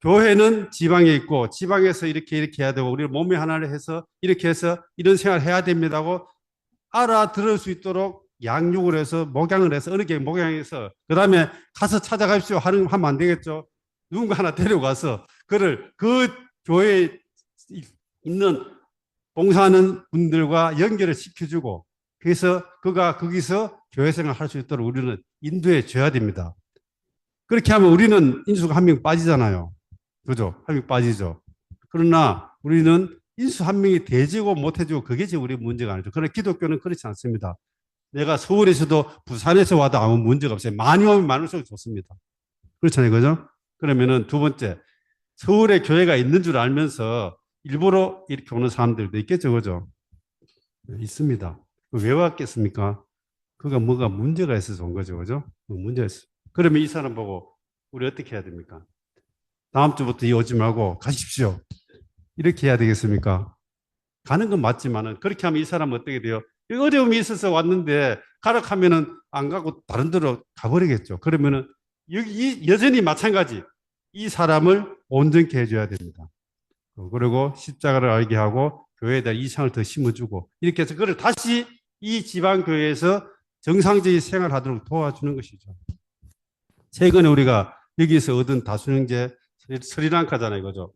교회는 지방에 있고 지방에서 이렇게 해야 되고 우리 몸의 하나를 해서 이렇게 해서 이런 생활을 해야 됩니다고 알아들을 수 있도록 양육을 해서 목양을 해서 어느 게 목양해서 그 다음에 가서 찾아가십시오 하면 안 되겠죠. 누군가 하나 데려가서 그를 그 교회에 있는 봉사하는 분들과 연결을 시켜주고 그래서 그가 거기서 교회 생활을 할 수 있도록 우리는 인도해 줘야 됩니다. 그렇게 하면 우리는 인수가 한 명 빠지잖아요. 그죠? 한 명 빠지죠. 그러나 우리는 인수 한 명이 대지고 못해주고 그게 지금 우리 문제가 아니죠. 그러나 기독교는 그렇지 않습니다. 내가 서울에서도 부산에서 와도 아무 문제가 없어요. 많이 오면 많을수록 좋습니다. 그렇잖아요. 그죠? 그러면은 두 번째, 서울에 교회가 있는 줄 알면서 일부러 이렇게 오는 사람들도 있겠죠. 그죠? 있습니다. 왜 왔겠습니까? 그가 뭐가 문제가 있어서 온 거죠. 그죠? 문제가 있어. 그러면 이 사람 보고 우리 어떻게 해야 됩니까? 다음 주부터 오지 말고 가십시오. 이렇게 해야 되겠습니까? 가는 건 맞지만은 그렇게 하면 이 사람은 어떻게 돼요? 어려움이 있어서 왔는데 가라 하면은 안 가고 다른 데로 가버리겠죠. 그러면은 여기 여전히 마찬가지 이 사람을 온전케 해줘야 됩니다. 그리고 십자가를 알게 하고 교회에다 이상을 더 심어주고 이렇게 해서 그를 다시 이 지방교회에서 정상적인 생활하도록 도와주는 것이죠. 최근에 우리가 여기서 얻은 다수형제 스리랑카잖아요. 그죠?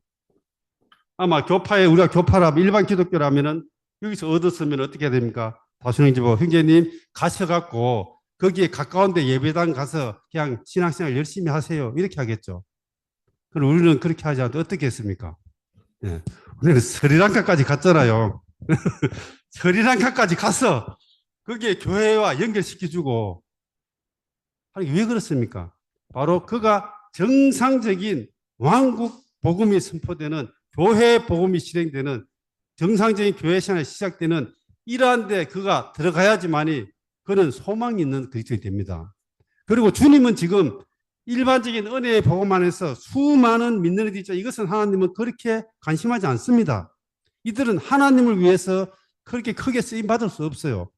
아마 교파에 우리가 교파라면 일반 기독교라면은 여기서 얻었으면 어떻게 해야 됩니까? 다수형제 뭐 형제님 가셔갖고 거기에 가까운데 예배당 가서 그냥 신앙생활 열심히 하세요. 이렇게 하겠죠. 그럼 우리는 그렇게 하지 않고 어떻게 했습니까? 예. 우리는 스리랑카까지 갔잖아요. 스리랑카까지 가서 거기에 교회와 연결시켜주고 아니, 왜 그렇습니까? 바로 그가 정상적인 왕국 복음이 선포되는 교회 복음이 실행되는 정상적인 교회 생활이 시작되는 이러한 데 그가 들어가야지만이 그는 소망이 있는 그리스도인이 됩니다. 그리고 주님은 지금 일반적인 은혜의 복음 안에서 수많은 믿는 이들이 있죠. 이것은 하나님은 그렇게 관심하지 않습니다. 이들은 하나님을 위해서 그렇게 크게 쓰임받을 수 없어요.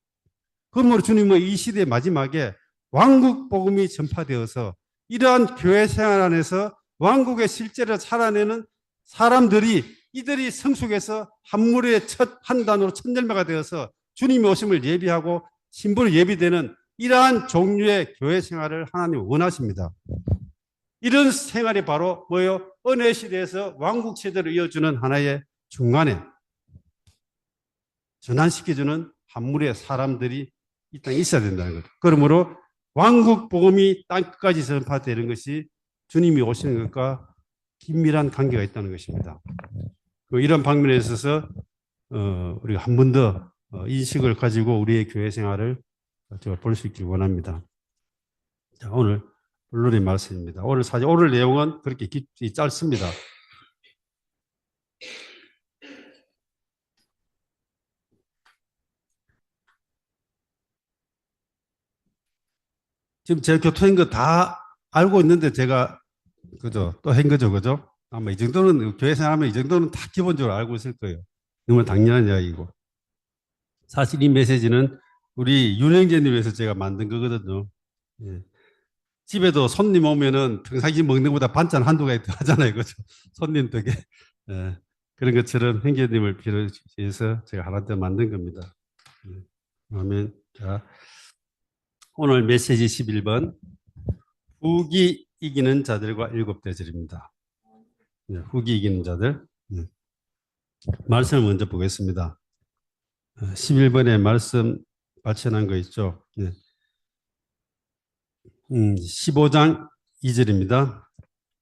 그러므로 주님은 이 시대의 마지막에 왕국 복음이 전파되어서 이러한 교회 생활 안에서 왕국의 실제를 살아내는 사람들이 이들이 성숙해서 한 무리의 첫 한 단으로 첫 열매가 되어서 주님이 오심을 예비하고 신부를 예비되는 이러한 종류의 교회 생활을 하나님 원하십니다. 이런 생활이 바로 뭐예요? 은혜 시대에서 왕국 세대를 이어주는 하나의 중간에 전환시켜주는 한 무리의 사람들이 이 땅에 있어야 된다는 거죠. 그러므로 왕국 복음이 땅끝까지 전파되는 것이 주님이 오시는 것과 긴밀한 관계가 있다는 것입니다. 이런 방면에 있어서 우리가 한 번 더 인식을 가지고 우리의 교회 생활을 볼 수 있길 원합니다. 자, 오늘 본론의 말씀입니다. 오늘 내용은 그렇게 짧습니다. 지금 제가 교토인 거 다 알고 있는데 제가 그죠? 또 한 거죠, 그죠? 아마 이 정도는 교회 생활하면 이 정도는 다 기본적으로 알고 있을 거예요. 너무 당연한 이야기고. 사실 이 메시지는 우리 윤영재님 위해서 제가 만든 거거든요. 예. 집에도 손님 오면은 평상시 먹는 것보다 반찬 한두 가지 더 하잖아요, 그죠? 손님 덕에. 예. 그런 것처럼 형제님을 비롯해서 제가 하나 더 만든 겁니다. 예. 그러면 자, 오늘 메시지 11번 후기 이기는 자들과 일곱 대절입니다. 네, 후기 이기는 자들. 네. 말씀을 먼저 보겠습니다. 11번에 말씀 발전한 거 있죠. 네. 15장 2절입니다.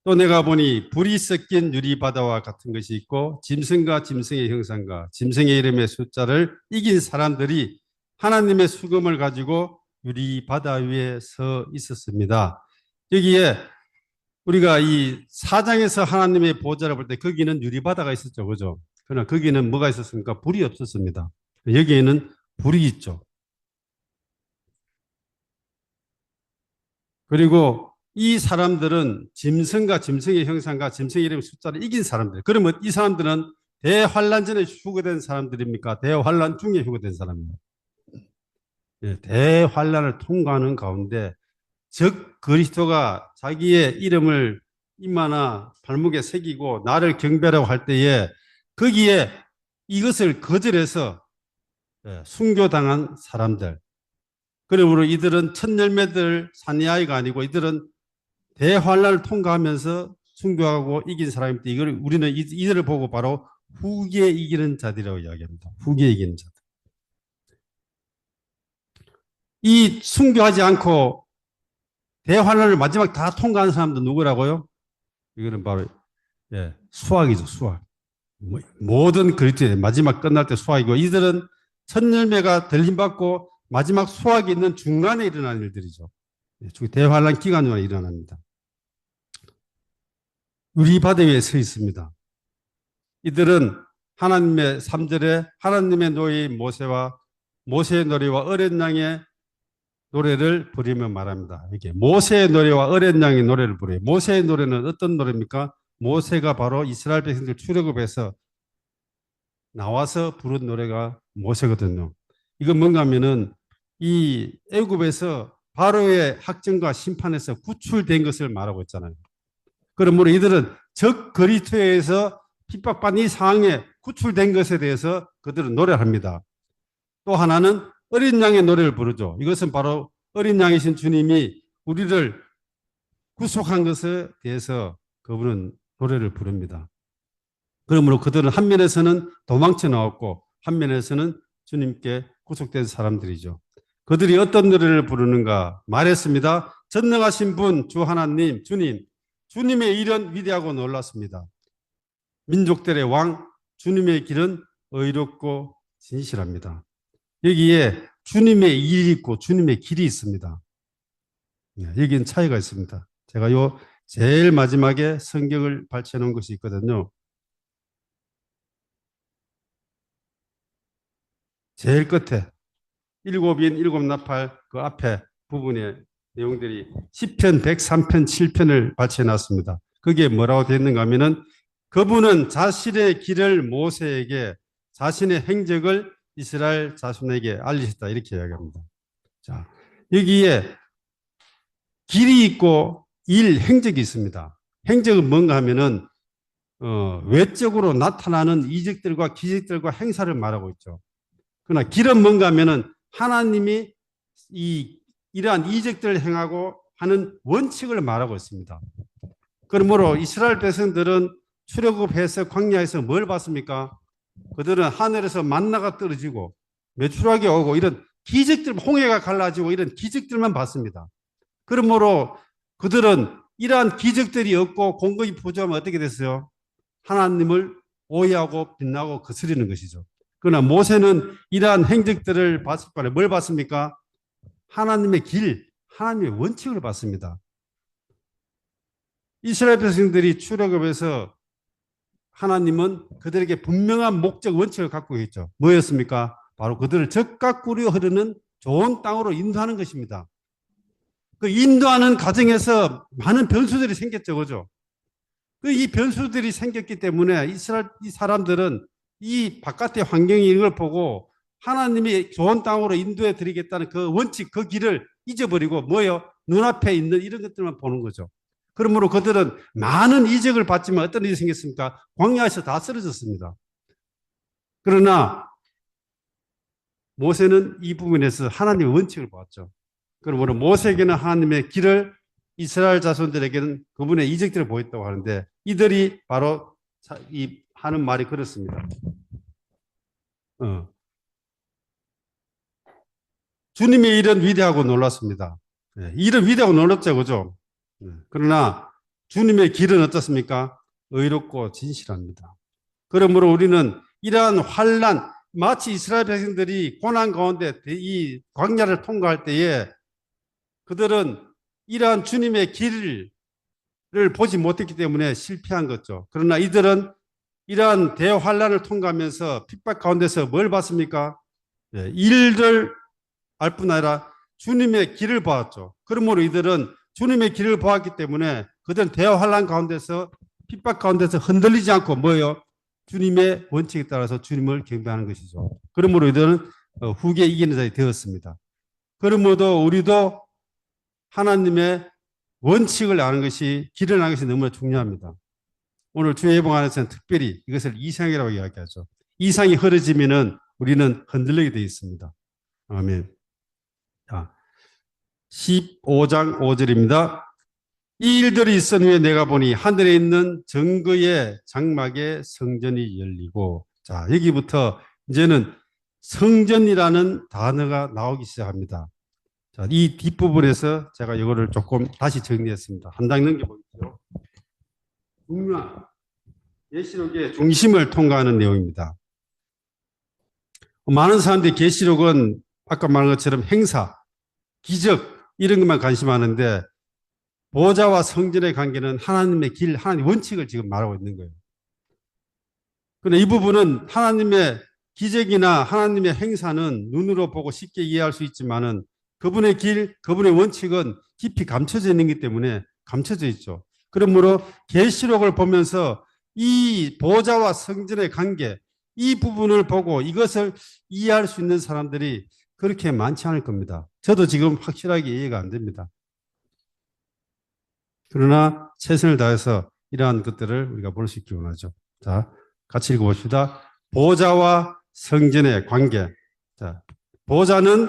또 내가 보니 불이 섞인 유리바다와 같은 것이 있고 짐승과 짐승의 형상과 짐승의 이름의 숫자를 이긴 사람들이 하나님의 수금을 가지고 유리바다 위에 서 있었습니다. 여기에 우리가 이 4장에서 하나님의 보좌를 볼 때 거기는 유리바다가 있었죠. 그죠? 그러나 거기는 뭐가 있었습니까? 불이 없었습니다. 여기에는 불이 있죠. 그리고 이 사람들은 짐승과 짐승의 형상과 짐승의 이름 숫자를 이긴 사람들. 그러면 이 사람들은 대환란 전에 휴거된 사람들입니까? 대환란 중에 휴거된 사람입니다. 예, 대환란을 통과하는 가운데 적 그리스도가 자기의 이름을 이마나 발목에 새기고 나를 경배하라고 할 때에 거기에 이것을 거절해서 순교당한 사람들. 그러므로 이들은 첫 열매들 사내아이가 아니고 이들은 대환란을 통과하면서 순교하고 이긴 사람인데 이걸 우리는 이들을 보고 바로 후기에 이기는 자들이라고 이야기합니다. 후기에 이기는 자들. 이 순교하지 않고 대환란을 마지막 다 통과한 사람도 누구라고요? 이거는 바로 수학이죠. 수학. 모든 그리스도의 마지막 끝날 때 수학이고 이들은 첫 열매가 덜 힘받고 마지막 수학이 있는 중간에 일어나는 일들이죠. 대환란 기간 중에 일어납니다. 유리바다 위에 서 있습니다. 이들은 하나님의 3절에 하나님의 노예인 모세와 모세의 노래와 어린 양의 노래를 부르며 말합니다. 이게 모세의 노래와 어린 양의 노래를 부르요. 모세의 노래는 어떤 노래입니까? 모세가 바로 이스라엘 백성들 출애굽해서 나와서 부른 노래가 모세거든요. 이건 뭔가 하면은 이 애굽에서 바로의 학정과 심판에서 구출된 것을 말하고 있잖아요. 그러므로 이들은 적 그리스도에서 핍박받는 이 상황에 구출된 것에 대해서 그들은 노래를 합니다. 또 하나는 어린 양의 노래를 부르죠. 이것은 바로 어린 양이신 주님이 우리를 구속한 것에 대해서 그분은 노래를 부릅니다. 그러므로 그들은 한 면에서는 도망쳐 나왔고 한 면에서는 주님께 구속된 사람들이죠. 그들이 어떤 노래를 부르는가 말했습니다. 전능하신 분, 주 하나님, 주님, 주님의 일은 위대하고 놀랐습니다. 민족들의 왕, 주님의 길은 의롭고 진실합니다. 여기에 주님의 일이 있고 주님의 길이 있습니다. 여기는 차이가 있습니다. 제가 요 제일 마지막에 성경을 발췌해 놓은 것이 있거든요. 제일 끝에 일곱인 일곱 나팔 그 앞에 부분에 내용들이 시편 103편 7편을 발췌해 놨습니다. 거기에 뭐라고 되어 있는가 하면은 그분은 자신의 길을 모세에게 자신의 행적을 이스라엘 자손에게 알리셨다 이렇게 이야기합니다. 자, 여기에 길이 있고 행적이 있습니다. 행적은 뭔가 하면은 외적으로 나타나는 이적들과 기적들과 행사를 말하고 있죠. 그러나 길은 뭔가 하면은 하나님이 이러한 이적들을 행하고 하는 원칙을 말하고 있습니다. 그러므로 이스라엘 백성들은 출애굽해서 광야에서 뭘 봤습니까? 그들은 하늘에서 만나가 떨어지고 메추라기 오고 이런 기적들, 홍해가 갈라지고 이런 기적들만 봤습니다. 그러므로 그들은 이러한 기적들이 없고 공급이 부족하면 어떻게 됐어요? 하나님을 오해하고 빛나고 거스리는 것이죠. 그러나 모세는 이러한 행적들을 봤을 때 뭘 봤습니까? 하나님의 길, 하나님의 원칙을 봤습니다. 이스라엘 백성들이 출애굽해서 하나님은 그들에게 분명한 목적 원칙을 갖고 있죠. 뭐였습니까? 바로 그들을 적각구려 흐르는 좋은 땅으로 인도하는 것입니다. 그 인도하는 과정에서 많은 변수들이 생겼죠, 그죠? 이 변수들이 생겼기 때문에 이 사람들은 이 바깥의 환경이 이걸 보고 하나님이 좋은 땅으로 인도해 드리겠다는 그 원칙, 그 길을 잊어버리고 뭐요? 눈앞에 있는 이런 것들만 보는 거죠. 그러므로 그들은 많은 이적을 받지만 어떤 일이 생겼습니까? 광야에서 다 쓰러졌습니다. 그러나 모세는 이 부분에서 하나님의 원칙을 보았죠. 그러므로 모세에게는 하나님의 길을 이스라엘 자손들에게는 그분의 이적들을 보였다고 하는데 이들이 바로 하는 말이 그렇습니다. 주님의 일은 위대하고 놀랐습니다. 일은 위대하고 놀랍죠, 그죠? 그러나 주님의 길은 어떻습니까? 의롭고 진실합니다. 그러므로 우리는 이러한 환란, 마치 이스라엘 백성들이 고난 가운데 이 광야를 통과할 때에 그들은 이러한 주님의 길을 보지 못했기 때문에 실패한 거죠. 그러나 이들은 이러한 대환란을 통과하면서 핍박 가운데서 뭘 봤습니까? 일을 알 뿐 아니라 주님의 길을 보았죠. 그러므로 이들은 주님의 길을 보았기 때문에 그들은 대환란 가운데서 핍박 가운데서 흔들리지 않고 뭐예요? 주님의 원칙에 따라서 주님을 경배하는 것이죠. 그러므로 이들은 후기에 이기는 자들이 되었습니다. 그러므로 우리도 하나님의 원칙을 아는 것이, 길을 아는 것이 너무나 중요합니다. 오늘 주의 예복 안에서는 특별히 이것을 이상이라고 이야기하죠. 이상이 흐려지면은 우리는 흔들리게 되어 있습니다. 아멘. 자, 15장 5절입니다. 이 일들이 있은 후에 내가 보니 하늘에 있는 정거의 장막에 성전이 열리고, 자, 여기부터 이제는 성전이라는 단어가 나오기 시작합니다. 자, 이 뒷부분에서 제가 이거를 조금 다시 정리했습니다. 한 장 넘겨보십시오. 중요한 계시록의 중심을 통과하는 내용입니다. 많은 사람들이 계시록은 아까 말한 것처럼 행사, 기적 이런 것만 관심하는데 보좌와 성전의 관계는 하나님의 길, 하나님의 원칙을 지금 말하고 있는 거예요. 그런데 이 부분은 하나님의 기적이나 하나님의 행사는 눈으로 보고 쉽게 이해할 수 있지만은 그분의 길, 그분의 원칙은 깊이 감춰져 있는 것 때문에 감춰져 있죠. 그러므로 계시록을 보면서 이 보좌와 성전의 관계, 이 부분을 보고 이것을 이해할 수 있는 사람들이 그렇게 많지 않을 겁니다. 저도 지금 확실하게 이해가 안 됩니다. 그러나 최선을 다해서 이러한 것들을 우리가 볼 수 있기 원하죠. 자, 같이 읽어봅시다. 보좌와 성전의 관계. 자, 보좌는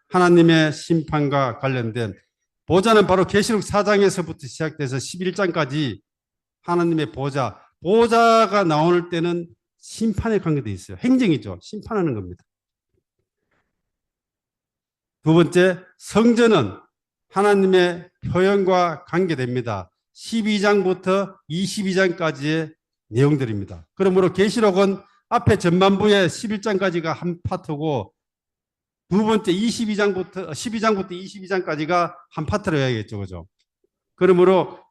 하나님의 심판과 관련된, 보좌는 바로 계시록 4장에서부터 시작돼서 11장까지 하나님의 보좌, 보좌가 나올 때는 심판에 관계되어 있어요. 행정이죠. 심판하는 겁니다. 두 번째, 성전은 하나님의 표현과 관계됩니다. 12장부터 22장까지의 내용들입니다. 그러므로 계시록은 앞에 전반부에 11장까지가 한 파트고 두 번째 12장부터 22장까지가 한 파트로 해야겠죠. 그죠? 그러므로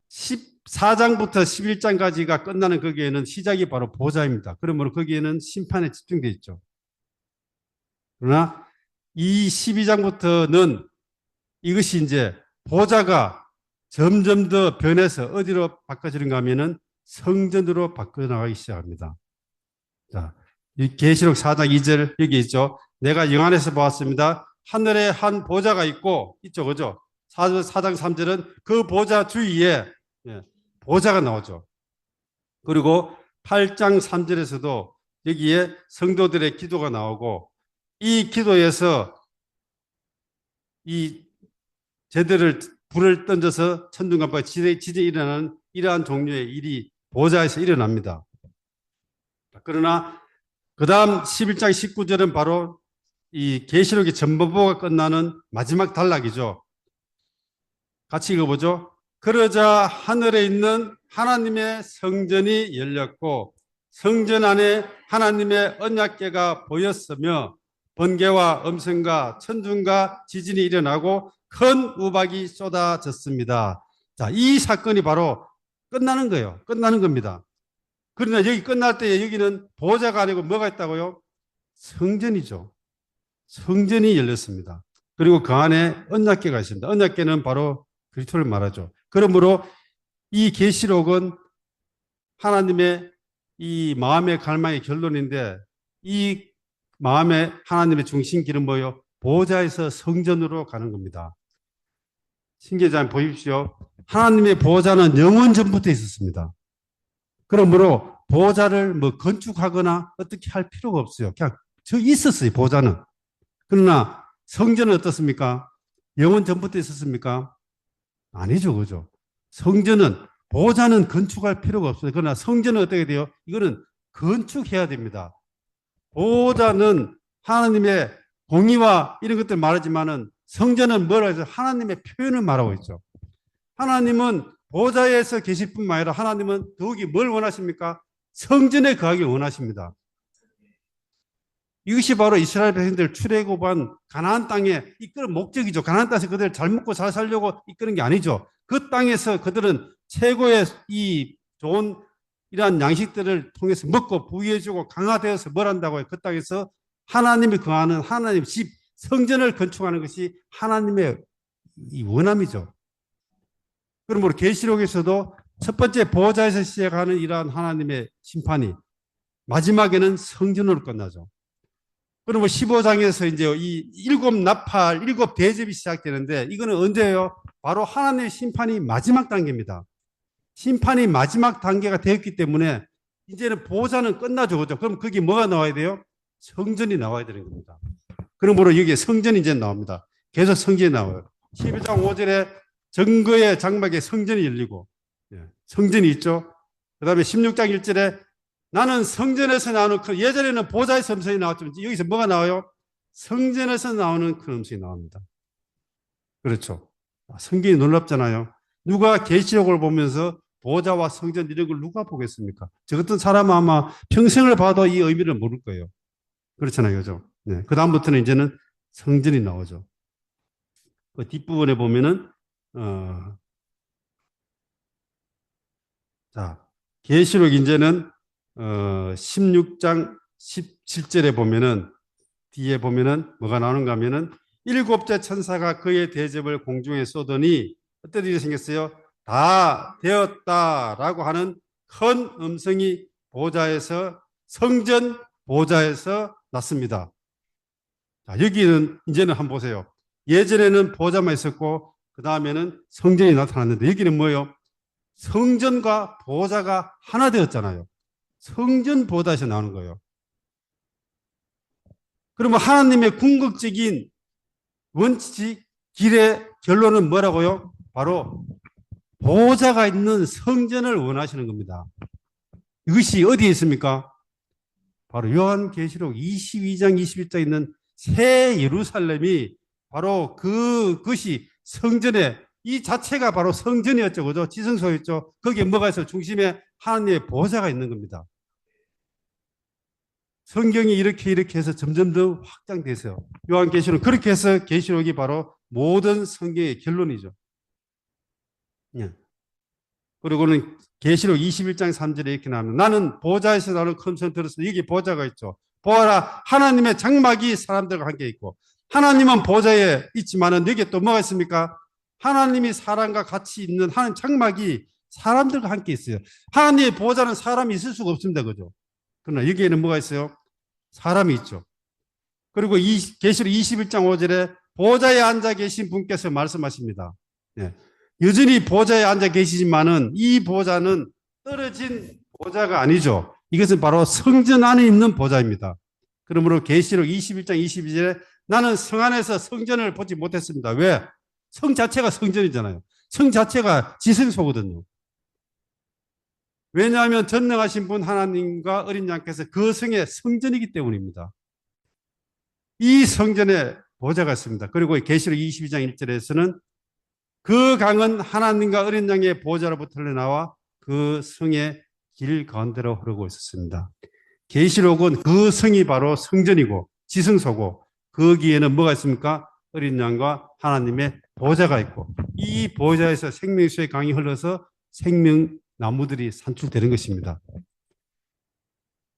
14장부터 11장까지가 끝나는 거기에는 시작이 바로 보좌입니다. 그러므로 거기에는 심판에 집중되어 있죠. 그러나 이 12장부터는 이것이 이제 보좌가 점점 더 변해서 어디로 바꿔지는가 하면은 성전으로 바꿔나가기 시작합니다. 자, 이 계시록 4장 2절 여기 있죠. 내가 영안에서 보았습니다. 하늘에 한 보좌가 있고 있죠. 그죠? 4장 3절은 그 보좌 주위에 보좌가 나오죠. 그리고 8장 3절에서도 여기에 성도들의 기도가 나오고 이 기도에서 이 제들을 불을 던져서 천둥간파가 지진이 일어나는 이러한 종류의 일이 보좌에서 일어납니다. 그러나 그 다음 11장 19절은 바로 이 계시록의 전반부가 끝나는 마지막 단락이죠. 같이 읽어보죠. 그러자 하늘에 있는 하나님의 성전이 열렸고 성전 안에 하나님의 언약궤가 보였으며 번개와 음성과 천둥과 지진이 일어나고 큰 우박이 쏟아졌습니다. 자, 이 사건이 바로 끝나는 거예요. 끝나는 겁니다. 그러나 여기 끝날 때 여기는 보좌가 아니고 뭐가 있다고요? 성전이죠. 성전이 열렸습니다. 그리고 그 안에 언약궤가 있습니다. 언약궤는 바로 그리스도를 말하죠. 그러므로 이 계시록은 하나님의 이 마음의 갈망의 결론인데 이 마음의 하나님의 중심 길은 뭐예요? 보좌에서 성전으로 가는 겁니다. 신기하지 보십시오. 하나님의 보좌는 영원 전부터 있었습니다. 그러므로 보좌를 뭐 건축하거나 어떻게 할 필요가 없어요. 그냥 저 있었어요, 보좌는. 그러나 성전은 어떻습니까? 영원 전부터 있었습니까? 아니죠, 그죠? 성전은, 보좌는 건축할 필요가 없어요. 그러나 성전은 어떻게 돼요? 이거는 건축해야 됩니다. 보좌는 하나님의 공의와 이런 것들 말하지만은 성전은 뭐라 해서 하나님의 표현을 말하고 있죠. 하나님은 보좌에서 계실 뿐만 아니라 하나님은 더욱이 뭘 원하십니까? 성전에 거하기 원하십니다. 이것이 바로 이스라엘 백성들 출애굽한 가나안 땅에 이끄는 목적이죠. 가나안 땅에서 그들 잘 먹고 잘 살려고 이끄는 게 아니죠. 그 땅에서 그들은 최고의 이 좋은 이러한 양식들을 통해서 먹고 부유해지고 강화되어서 뭘 한다고요? 그 땅에서 하나님이 거하는 하나님 집, 성전을 건축하는 것이 하나님의 이 원함이죠. 그러므로 계시록에서도 첫 번째 보좌에서 시작하는 이러한 하나님의 심판이 마지막에는 성전으로 끝나죠. 그러면 15장에서 이제 이 일곱 나팔, 일곱 대접이 시작되는데 이거는 언제예요? 바로 하나님의 심판이 마지막 단계입니다. 심판이 마지막 단계가 되었기 때문에 이제는 보좌는 끝나죠. 그죠? 그럼 거기 뭐가 나와야 돼요? 성전이 나와야 되는 겁니다. 그러므로 여기에 성전이 이제 나옵니다. 계속 성전이 나와요. 12장 5절에 정거의 장막에 성전이 열리고, 성전이 있죠. 그 다음에 16장 1절에 나는 성전에서 나오는 예전에는 보좌에서 음성이 나왔지만 여기서 뭐가 나와요? 성전에서 나오는 큰 음성이 나옵니다. 그렇죠. 성경이 놀랍잖아요. 누가 계시록을 보면서 보좌와 성전 이런 걸 누가 보겠습니까? 저 같은 사람은 아마 평생을 봐도 이 의미를 모를 거예요. 그렇잖아요. 그죠? 네. 그 다음부터는 이제는 성전이 나오죠. 그 뒷부분에 보면은, 자, 계시록 이제는, 16장 17절에 보면은, 뒤에 보면은 뭐가 나오는가 하면은, 일곱째 천사가 그의 대접을 공중에 쏘더니, 어떤 일이 생겼어요? 다 되었다라고 하는 큰 음성이 보좌에서, 성전 보좌에서 났습니다. 자, 여기는 이제는 한번 보세요. 예전에는 보좌만 있었고 그 다음에는 성전이 나타났는데 여기는 뭐예요? 성전과 보좌가 하나 되었잖아요. 성전 보좌에서 나오는 거예요. 그러면 하나님의 궁극적인 원칙, 길의 결론은 뭐라고요? 바로 보좌가 있는 성전을 원하시는 겁니다. 이것이 어디에 있습니까? 바로 요한계시록 22장, 21장에 있는 새 예루살렘이 바로 그것이 성전에 이 자체가 바로 성전이었죠. 그죠? 지성소였죠. 거기에 뭐가 있어요? 중심에 하나님의 보좌가 있는 겁니다. 성경이 이렇게 해서 점점 더 확장돼서요. 요한계시록 그렇게 해서 계시록이 바로 모든 성경의 결론이죠. 예. 그리고는 계시록 21장 3절에 이렇게 나옵니다. 나는 보좌에서 나오는 큰 소리 들었으니 여기 보좌가 있죠. 보아라, 하나님의 장막이 사람들과 함께 있고, 하나님은 보좌에 있지만은 여기에 또 뭐가 있습니까? 하나님이 사람과 같이 있는 하나님 장막이 사람들과 함께 있어요. 하나님의 보좌는 사람이 있을 수가 없습니다. 그죠? 그러나 여기에는 뭐가 있어요? 사람이 있죠. 그리고 이 계시록 21장 5절에 보좌에 앉아 계신 분께서 말씀하십니다. 예. 여전히 보좌에 앉아 계시지만은 이 보좌는 떨어진 보좌가 아니죠. 이것은 바로 성전 안에 있는 보좌입니다. 그러므로 계시록 21장 22절에 나는 성 안에서 성전을 보지 못했습니다. 왜? 성 자체가 성전이잖아요. 성 자체가 지성소거든요. 왜냐하면 전능하신 분 하나님과 어린 양께서 그 성의 성전이기 때문입니다. 이 성전에 보좌가 있습니다. 그리고 계시록 22장 1절에서는 그 강은 하나님과 어린 양의 보좌로부터 흘러나와 그 성의 길 가운데로 흐르고 있었습니다. 계시록은 그 성이 바로 성전이고 지성소고 거기에는 뭐가 있습니까? 어린 양과 하나님의 보좌가 있고 이 보좌에서 생명수의 강이 흘러서 생명나무들이 산출되는 것입니다.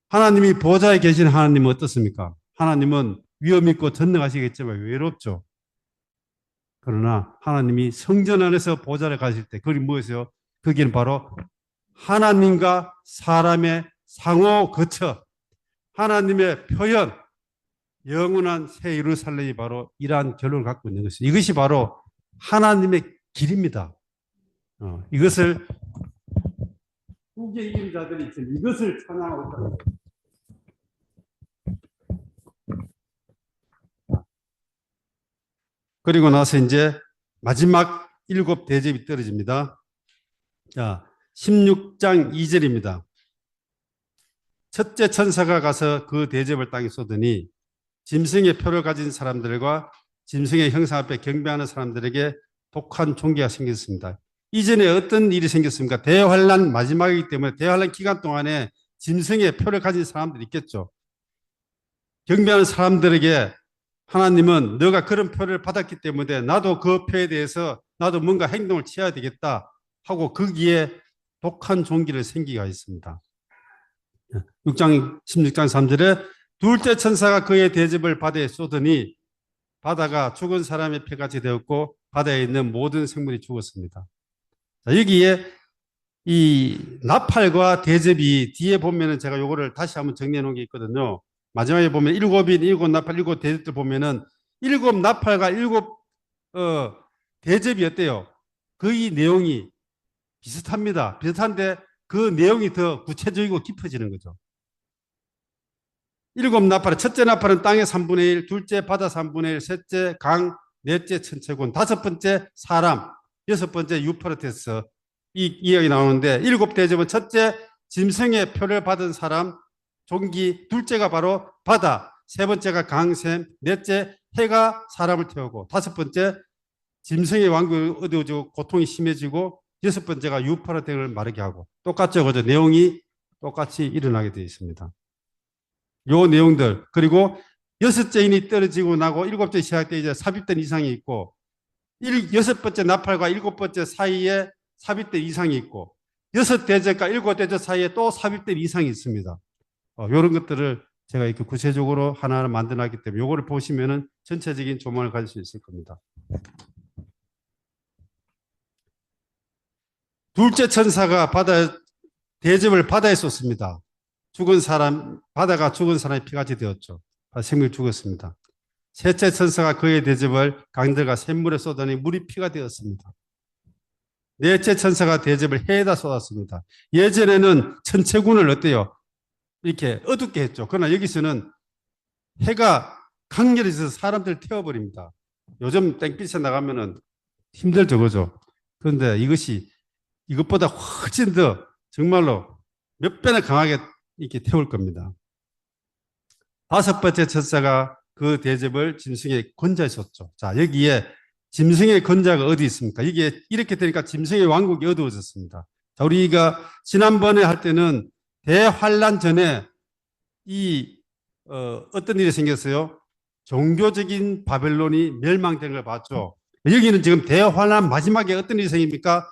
하나님이 보좌에 계신 하나님은 어떻습니까? 하나님은 위엄 있고 전능하시겠지만 외롭죠. 그러나 하나님이 성전 안에서 보좌를 가실 때 그게 무엇이요? 거기는 바로 하나님과 사람의 상호 거처, 하나님의 표현, 영원한 새 예루살렘이 바로 이러한 결론을 갖고 있는 것이죠. 이것이 바로 하나님의 길입니다. 이것을 후계 이긴 자들이 지금 이것을 찬양하고 있다는 거예요. 그리고 나서 이제 마지막 일곱 대접이 떨어집니다. 자, 16장 2절입니다. 첫째 천사가 가서 그 대접을 땅에 쏟으니 짐승의 표를 가진 사람들과 짐승의 형상 앞에 경배하는 사람들에게 독한 종기가 생겼습니다. 이전에 어떤 일이 생겼습니까? 대환란 마지막이기 때문에 대환란 기간 동안에 짐승의 표를 가진 사람들이 있겠죠. 경배하는 사람들에게 하나님은 너가 그런 표를 받았기 때문에 나도 그 표에 대해서 나도 뭔가 행동을 취해야 되겠다 하고 거기에 독한 종기를 생기가 있습니다. 16장 3절에 둘째 천사가 그의 대접을 바다에 쏟으니 바다가 죽은 사람의 피같이 되었고 바다에 있는 모든 생물이 죽었습니다. 자, 여기에 이 나팔과 대접이 뒤에 보면은 제가 요거를 다시 한번 정리해 놓은 게 있거든요. 마지막에 보면 일곱인, 일곱 나팔, 일곱 대접들 보면은 일곱 나팔과 일곱 대접이 어때요? 거의 내용이 비슷합니다. 비슷한데 그 내용이 더 구체적이고 깊어지는 거죠. 일곱 나팔은 첫째 나팔은 땅의 3분의 1, 둘째 바다 3분의 1, 셋째 강, 넷째 천체군, 다섯 번째 사람, 여섯 번째 유프라테스 이 이야기 나오는데 일곱 대접은 첫째 짐승의 표를 받은 사람, 종기, 둘째가 바로 바다, 세 번째가 강샘, 넷째 해가 사람을 태우고 다섯 번째 짐승의 왕국이 어두워지고 고통이 심해지고 여섯 번째가 유프라테를 마르게 하고 똑같죠. 그죠? 내용이 똑같이 일어나게 되어 있습니다. 요 내용들 그리고 여섯째 인이 떨어지고 나고 일곱째 시작 때 이제 삽입된 이상이 있고 여섯 번째 나팔과 일곱 번째 사이에 삽입된 이상이 있고 여섯 대접과 일곱 대접 사이에 또 삽입된 이상이 있습니다. 이런 것들을 제가 이렇게 구체적으로 하나하나 만들어놨기 때문에 요거를 보시면은 전체적인 조망을 가질 수 있을 겁니다. 둘째 천사가 대접을 바다에 쏟습니다. 죽은 사람, 바다가 죽은 사람의 피같이 되었죠. 생명이 죽었습니다. 셋째 천사가 그의 대접을 강들과 샘물에 쏟아니 물이 피가 되었습니다. 넷째 천사가 대접을 해에다 쏟았습니다. 예전에는 천체군을 어때요? 이렇게 어둡게 했죠. 그러나 여기서는 해가 강렬히 있어서 사람들을 태워버립니다. 요즘 땡빛에 나가면은 힘들죠, 그죠? 그런데 이것이 이것보다 훨씬 더 정말로 몇 배나 강하게 이렇게 태울 겁니다. 다섯 번째 천사가 그 대접을 짐승의 권자에 줬죠. 자, 여기에 짐승의 권자가 어디 있습니까? 이게 이렇게 되니까 짐승의 왕국이 어두워졌습니다. 자, 우리가 지난번에 할 때는 대환란 전에 어떤 일이 생겼어요? 종교적인 바벨론이 멸망된 걸 봤죠. 여기는 지금 대환란 마지막에 어떤 일이 생깁니까?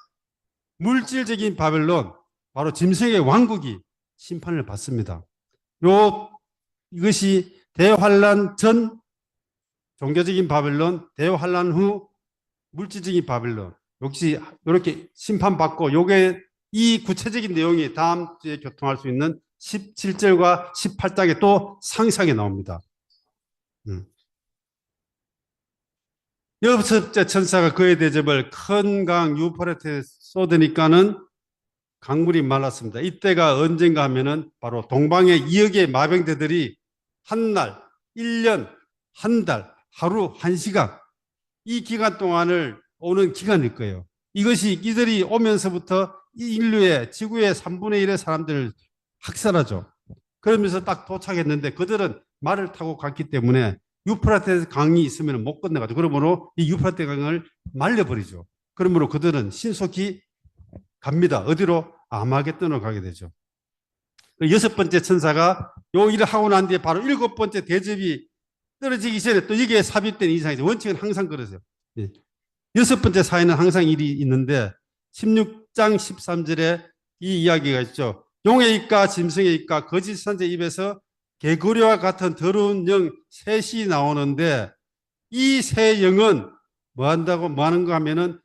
물질적인 바벨론, 바로 짐승의 왕국이 심판을 받습니다. 이것이 대환란 전 종교적인 바벨론, 대환란 후 물질적인 바벨론, 역시 이렇게 심판받고 요게 이 구체적인 내용이 다음 주에 교통할 수 있는 17절과 18장에 또 상세하게 나옵니다. 여섯째 천사가 그의 대접을 큰 강 유프라테스에 쏟으니까는 강물이 말랐습니다. 이때가 언젠가 하면은 바로 동방의 2억의 마병대들이 한 날, 1년, 한 달, 하루, 1시간 이 기간 동안을 오는 기간일 거예요. 이것이 이들이 오면서부터 인류의 지구의 3분의 1의 사람들을 학살하죠. 그러면서 딱 도착했는데 그들은 말을 타고 갔기 때문에 유프라테스 강이 있으면 못 건너가죠. 그러므로 이 유프라테스 강을 말려버리죠. 그러므로 그들은 신속히 갑니다. 어디로? 아마겟돈으로 가게 되죠. 여섯 번째 천사가 요 일을 하고 난 뒤에 바로 일곱 번째 대접이 떨어지기 전에 또 이게 삽입된 이상이죠. 원칙은 항상 그러세요. 여섯 번째 사회는 항상 일이 있는데 16장 13절에 이 이야기가 있죠. 용의 입과 짐승의 입과 거짓 선제 입에서 개구리와 같은 더러운 영 셋이 나오는데 이 세 영은 뭐 하는가 하면은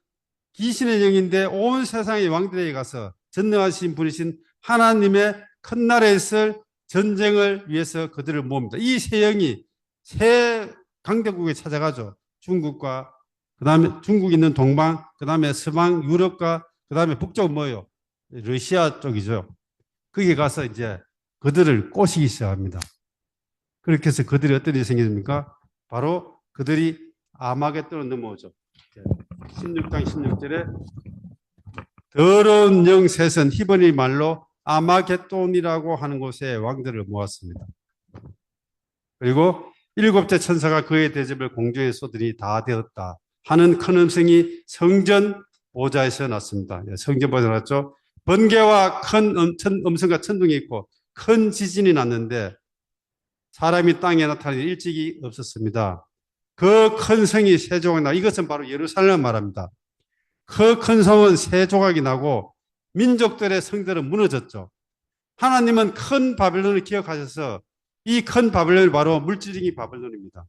귀신의 영인데 온 세상의 왕들에게 가서 전능하신 분이신 하나님의 큰 나라에 있을 전쟁을 위해서 그들을 모읍니다. 이 세 영이 세 강대국에 찾아가죠. 중국과 그다음에 중국 있는 동방, 그다음에 서방 유럽과 그다음에 북쪽 뭐예요? 러시아 쪽이죠. 거기에 가서 이제 그들을 꼬시기 시작합니다. 그렇게 해서 그들이 어떤 일이 생깁니까? 바로 그들이 아마겟돈으로 넘어오죠. 16장 16절에 더러운 영 셋은 히브리 말로 아마겟돈이라고 하는 곳에 왕들을 모았습니다. 그리고 일곱째 천사가 그의 대접을 공중에 쏟으니 다 되었다 하는 큰 음성이 성전 보좌에서 났습니다. 성전 보좌에서 났죠. 번개와 큰 음성과 천둥이 있고 큰 지진이 났는데 사람이 땅에 나타나는 일찍이 없었습니다. 그 큰 성이 세 조각이 나. 이것은 바로 예루살렘을 말합니다. 그 큰 성은 세 조각이 나고 민족들의 성들은 무너졌죠. 하나님은 큰 바벨론을 기억하셔서 이 큰 바벨론이 바로 물질적인 바벨론입니다.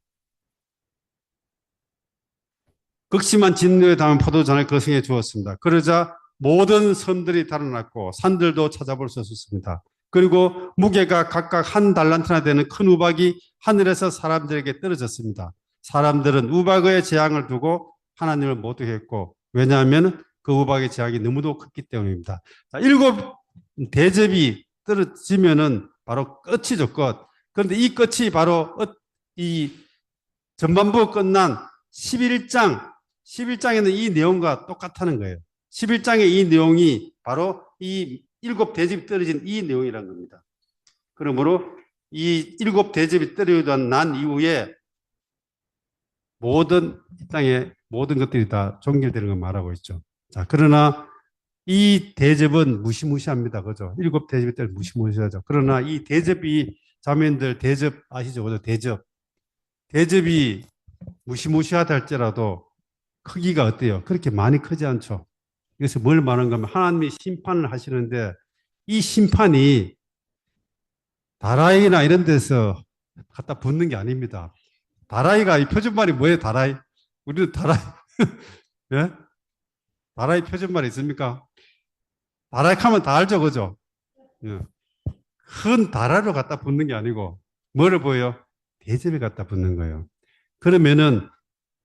극심한 진노에 담은 포도전을 그 성에 주었습니다. 그러자 모든 섬들이 달아났고 산들도 찾아볼 수 없었습니다. 그리고 무게가 각각 한 달란트나 되는 큰 우박이 하늘에서 사람들에게 떨어졌습니다. 사람들은 우박의 재앙을 두고 하나님을 모독했고, 왜냐하면 그 우박의 재앙이 너무도 컸기 때문입니다. 자, 일곱 대접이 떨어지면은 바로 끝이죠, 끝. 그런데 이 끝이 바로 이 전반부 끝난 11장, 11장에는 이 내용과 똑같다는 거예요. 11장의 이 내용이 바로 이 일곱 대접이 떨어진 이 내용이라는 겁니다. 그러므로 이 일곱 대접이 떨어지던 난 이후에 모든 이 땅의 모든 것들이 다 종결되는 걸 말하고 있죠. 자, 그러나 이 대접은 무시무시합니다. 그죠? 일곱 대접이 떨어져 무시무시하죠. 그러나 이 대접이 자매님들 대접 아시죠? 그죠? 대접. 대접이 무시무시하다 할지라도 크기가 어때요? 그렇게 많이 크지 않죠. 이것을 뭘 말하는 가면 하나님이 심판을 하시는데 이 심판이 다라이나 이런 데서 갖다 붙는 게 아닙니다. 다라이가 이 표준말이 뭐예요? 다라이? 우리도 다라이 예? 다라이 표준말이 있습니까? 다라이 하면 다 알죠, 그죠? 예. 큰 다라이로 갖다 붙는 게 아니고 뭐를 보여요? 대접에 갖다 붙는 거예요. 그러면은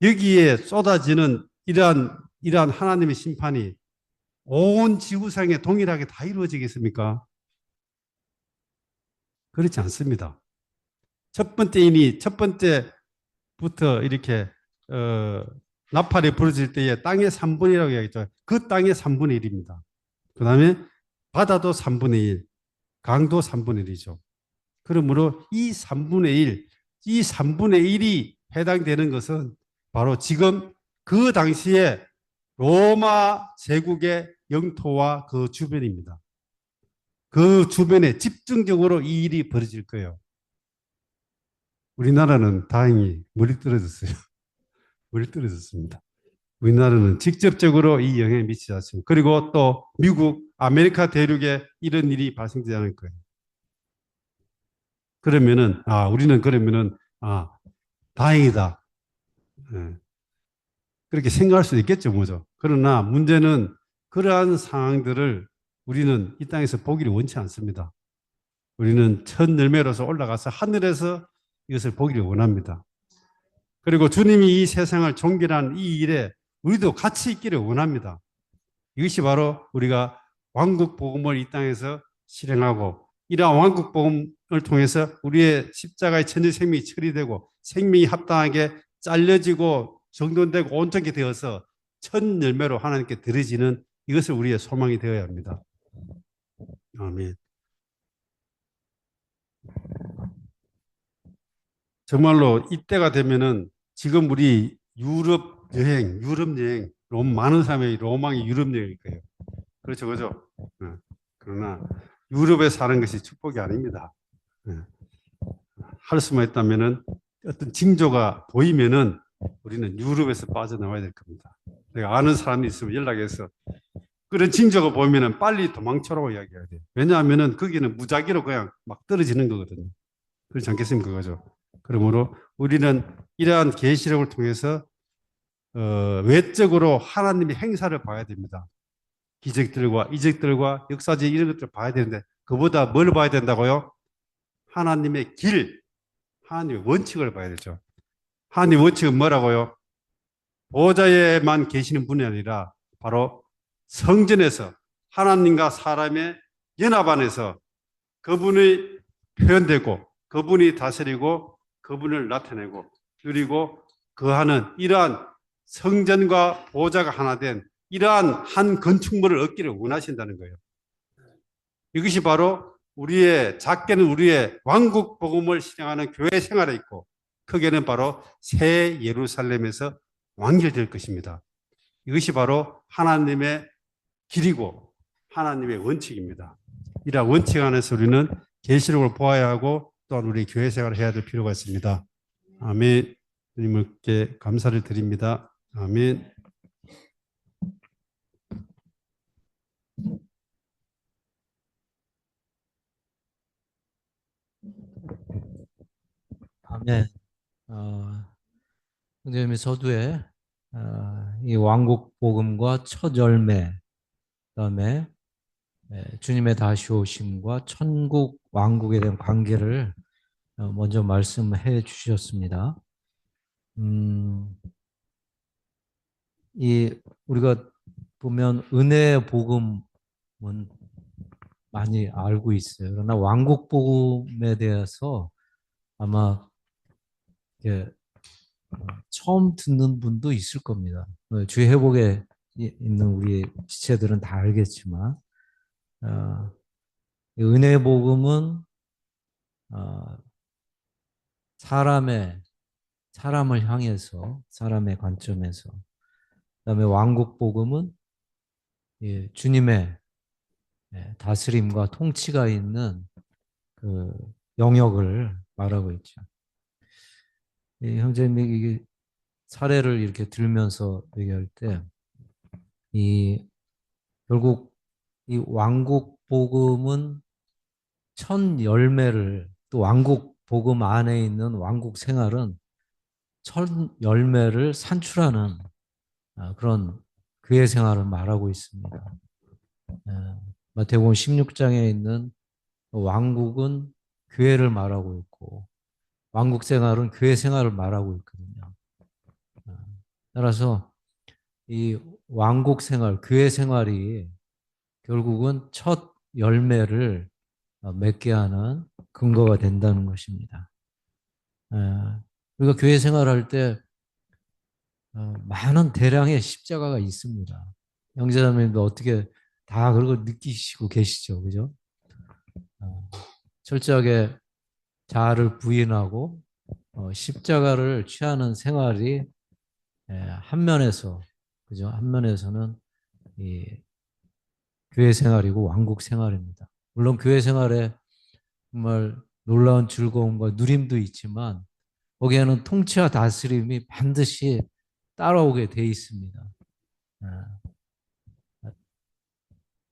여기에 쏟아지는 이러한 하나님의 심판이 온 지구상에 동일하게 다 이루어지겠습니까? 그렇지 않습니다. 첫 번째부터 이렇게 나팔이 부러질 때에 땅의 3분의 1이라고 이야기했죠. 그 땅의 3분의 1입니다. 그 다음에 바다도 3분의 1, 강도 3분의 1이죠. 그러므로 이 3분의 1, 이 3분의 1이 해당되는 것은 바로 지금 그 당시에 로마 제국의 영토와 그 주변입니다. 그 주변에 집중적으로 이 일이 벌어질 거예요. 우리나라는 다행히 멀리 떨어졌어요. 멀리 떨어졌습니다. 우리나라는 직접적으로 이 영향을 미치지 않습니다. 그리고 또 미국, 아메리카 대륙에 이런 일이 발생되지 않을 거예요. 그러면은, 우리는 그러면은, 다행이다. 예. 그렇게 생각할 수도 있겠죠, 뭐죠. 그러나 문제는 그러한 상황들을 우리는 이 땅에서 보기를 원치 않습니다. 우리는 첫 열매로서 올라가서 하늘에서 이것을 보기를 원합니다. 그리고 주님이 이 세상을 종결한 이 일에 우리도 같이 있기를 원합니다. 이것이 바로 우리가 왕국 복음을 이 땅에서 실행하고 이러한 왕국 복음을 통해서 우리의 십자가의 천지 생명이 처리되고 생명이 합당하게 잘려지고 정돈되고 온전히 되어서 첫 열매로 하나님께 드려지는 이것을 우리의 소망이 되어야 합니다. 아멘. 정말로 이때가 되면은 지금 우리 유럽 여행, 많은 사람의 로망이 유럽 여행일 거예요. 그렇죠, 그죠? 그러나 유럽에 사는 것이 축복이 아닙니다. 할 수만 있다면은 어떤 징조가 보이면은 우리는 유럽에서 빠져나와야 될 겁니다. 내가 아는 사람이 있으면 연락해서 그런 징조가 보이면은 빨리 도망쳐라고 이야기해야 돼요. 왜냐하면은 거기는 무작위로 그냥 막 떨어지는 거거든요. 그렇지 않겠습니까, 그죠? 그러므로 우리는 이러한 계시록을 통해서 외적으로 하나님의 행사를 봐야 됩니다. 기적들과 이적들과 역사적 이런 것들을 봐야 되는데 그보다 뭘 봐야 된다고요? 하나님의 길, 하나님의 원칙을 봐야 되죠. 하나님의 원칙은 뭐라고요? 보좌에만 계시는 분이 아니라 바로 성전에서 하나님과 사람의 연합 안에서 그분이 표현되고 그분이 다스리고 그분을 나타내고 그리고 거하는 이러한 성전과 보좌가 하나 된 이러한 한 건축물을 얻기를 원하신다는 거예요. 이것이 바로 우리의 작게는 우리의 왕국 복음을 실행하는 교회 생활에 있고 크게는 바로 새 예루살렘에서 완결될 것입니다. 이것이 바로 하나님의 길이고 하나님의 원칙입니다. 이러한 원칙 안에서 우리는 계시록을 보아야 하고 또한 우리 교회 생활을 해야 될 필요가 있습니다. 아멘. 주님께 감사를 드립니다. 아멘. 아멘. 선생님의 서두에 이 왕국 복음과 첫 열매, 그다음에 주님의 다시 오심과 천국 왕국에 대한 관계를 먼저 말씀해 주셨습니다. 음, 이 우리가 보면 은혜의 복음은 많이 알고 있어요. 그러나 왕국 복음에 대해서 아마 이렇게 처음 듣는 분도 있을 겁니다. 주의 회복에 있는 우리 지체들은 다 알겠지만 이 은혜의 복음은 어, 사람을 향해서 사람의 관점에서 그다음에 왕국 복음은 주님의 다스림과 통치가 있는 그 영역을 말하고 있죠. 형제님이 이게 사례를 이렇게 들면서 얘기할 때 이 결국 이 왕국 복음은 천 열매를 또 왕국 복음 안에 있는 왕국 생활은 천 열매를 산출하는 그런 교회 생활을 말하고 있습니다. 마태복음 16장에 있는 왕국은 교회를 말하고 있고 왕국 생활은 교회 생활을 말하고 있거든요. 따라서 이 왕국 생활, 교회 생활이 결국은 첫 열매를 맺게 하는 근거가 된다는 것입니다. 우리가 교회 생활할 때 많은 대량의 십자가가 있습니다. 형제자매님도 어떻게 다 그런 걸 느끼시고 계시죠, 그죠? 철저하게 자아를 부인하고 십자가를 취하는 생활이 한 면에서 그죠? 한 면에서는 이 교회 생활이고 왕국 생활입니다. 물론 교회 생활에 정말 놀라운 즐거움과 누림도 있지만 거기에는 통치와 다스림이 반드시 따라오게 돼 있습니다.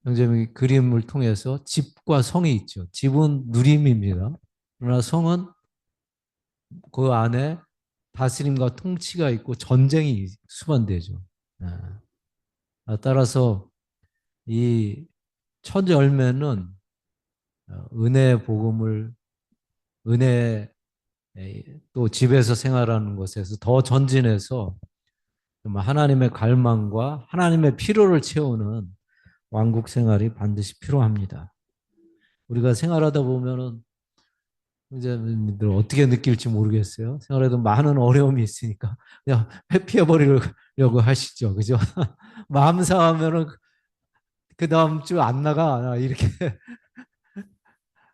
형제님이 그림을 통해서 집과 성이 있죠. 집은 누림입니다. 그러나 성은 그 안에 다스림과 통치가 있고 전쟁이 수반되죠. 따라서 이 첫 열매는 은혜 복음을 은혜 또 집에서 생활하는 것에서 더 전진해서 하나님의 갈망과 하나님의 필요를 채우는 왕국 생활이 반드시 필요합니다. 우리가 생활하다 보면은 형제님들 어떻게 느낄지 모르겠어요. 생활에도 많은 어려움이 있으니까 그냥 회피해 버리려고 하시죠, 그죠? 마음 상하면은 그 다음 주 안 나가 이렇게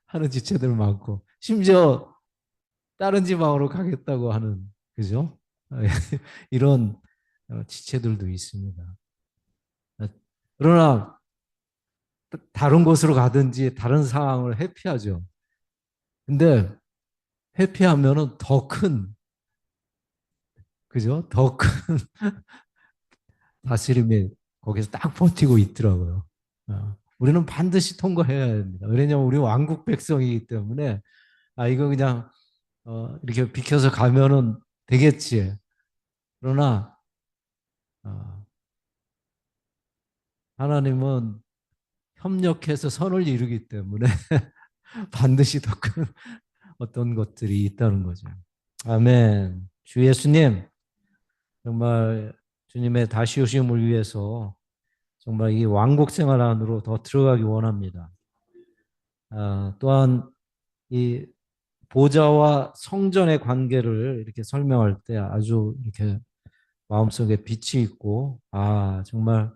하는 지체들 많고 심지어 다른 지방으로 가겠다고 하는 그죠? 이런 지체들도 있습니다. 그러나 다른 곳으로 가든지 다른 상황을 회피하죠. 근데 회피하면은 더 큰, 그죠? 더 큰 다스림이 거기서 딱 버티고 있더라고요. 우리는 반드시 통과해야 됩니다. 왜냐하면 우리 왕국 백성이기 때문에 이거 그냥 이렇게 비켜서 가면은 되겠지. 그러나 어, 하나님은 협력해서 선을 이루기 때문에 반드시 더 큰 어떤 것들이 있다는 거죠. 아멘. 주 예수님, 정말 주님의 다시 오심을 위해서 정말 이 왕국 생활 안으로 더 들어가기 원합니다. 또한 이 보좌와 성전의 관계를 이렇게 설명할 때 아주 이렇게 마음속에 빛이 있고, 정말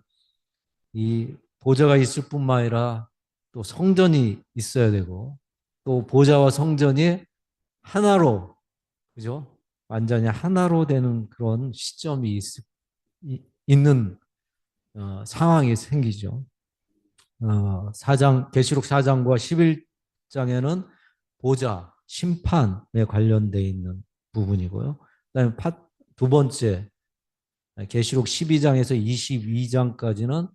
이 보좌가 있을 뿐만 아니라 또 성전이 있어야 되고, 또 보좌와 성전이 하나로, 그죠? 완전히 하나로 되는 그런 시점이 있는 상황이 생기죠. 계시록 4장과 11장에는 보좌, 심판에 관련되어 있는 부분이고요. 그다음에 두 번째, 계시록 12장에서 22장까지는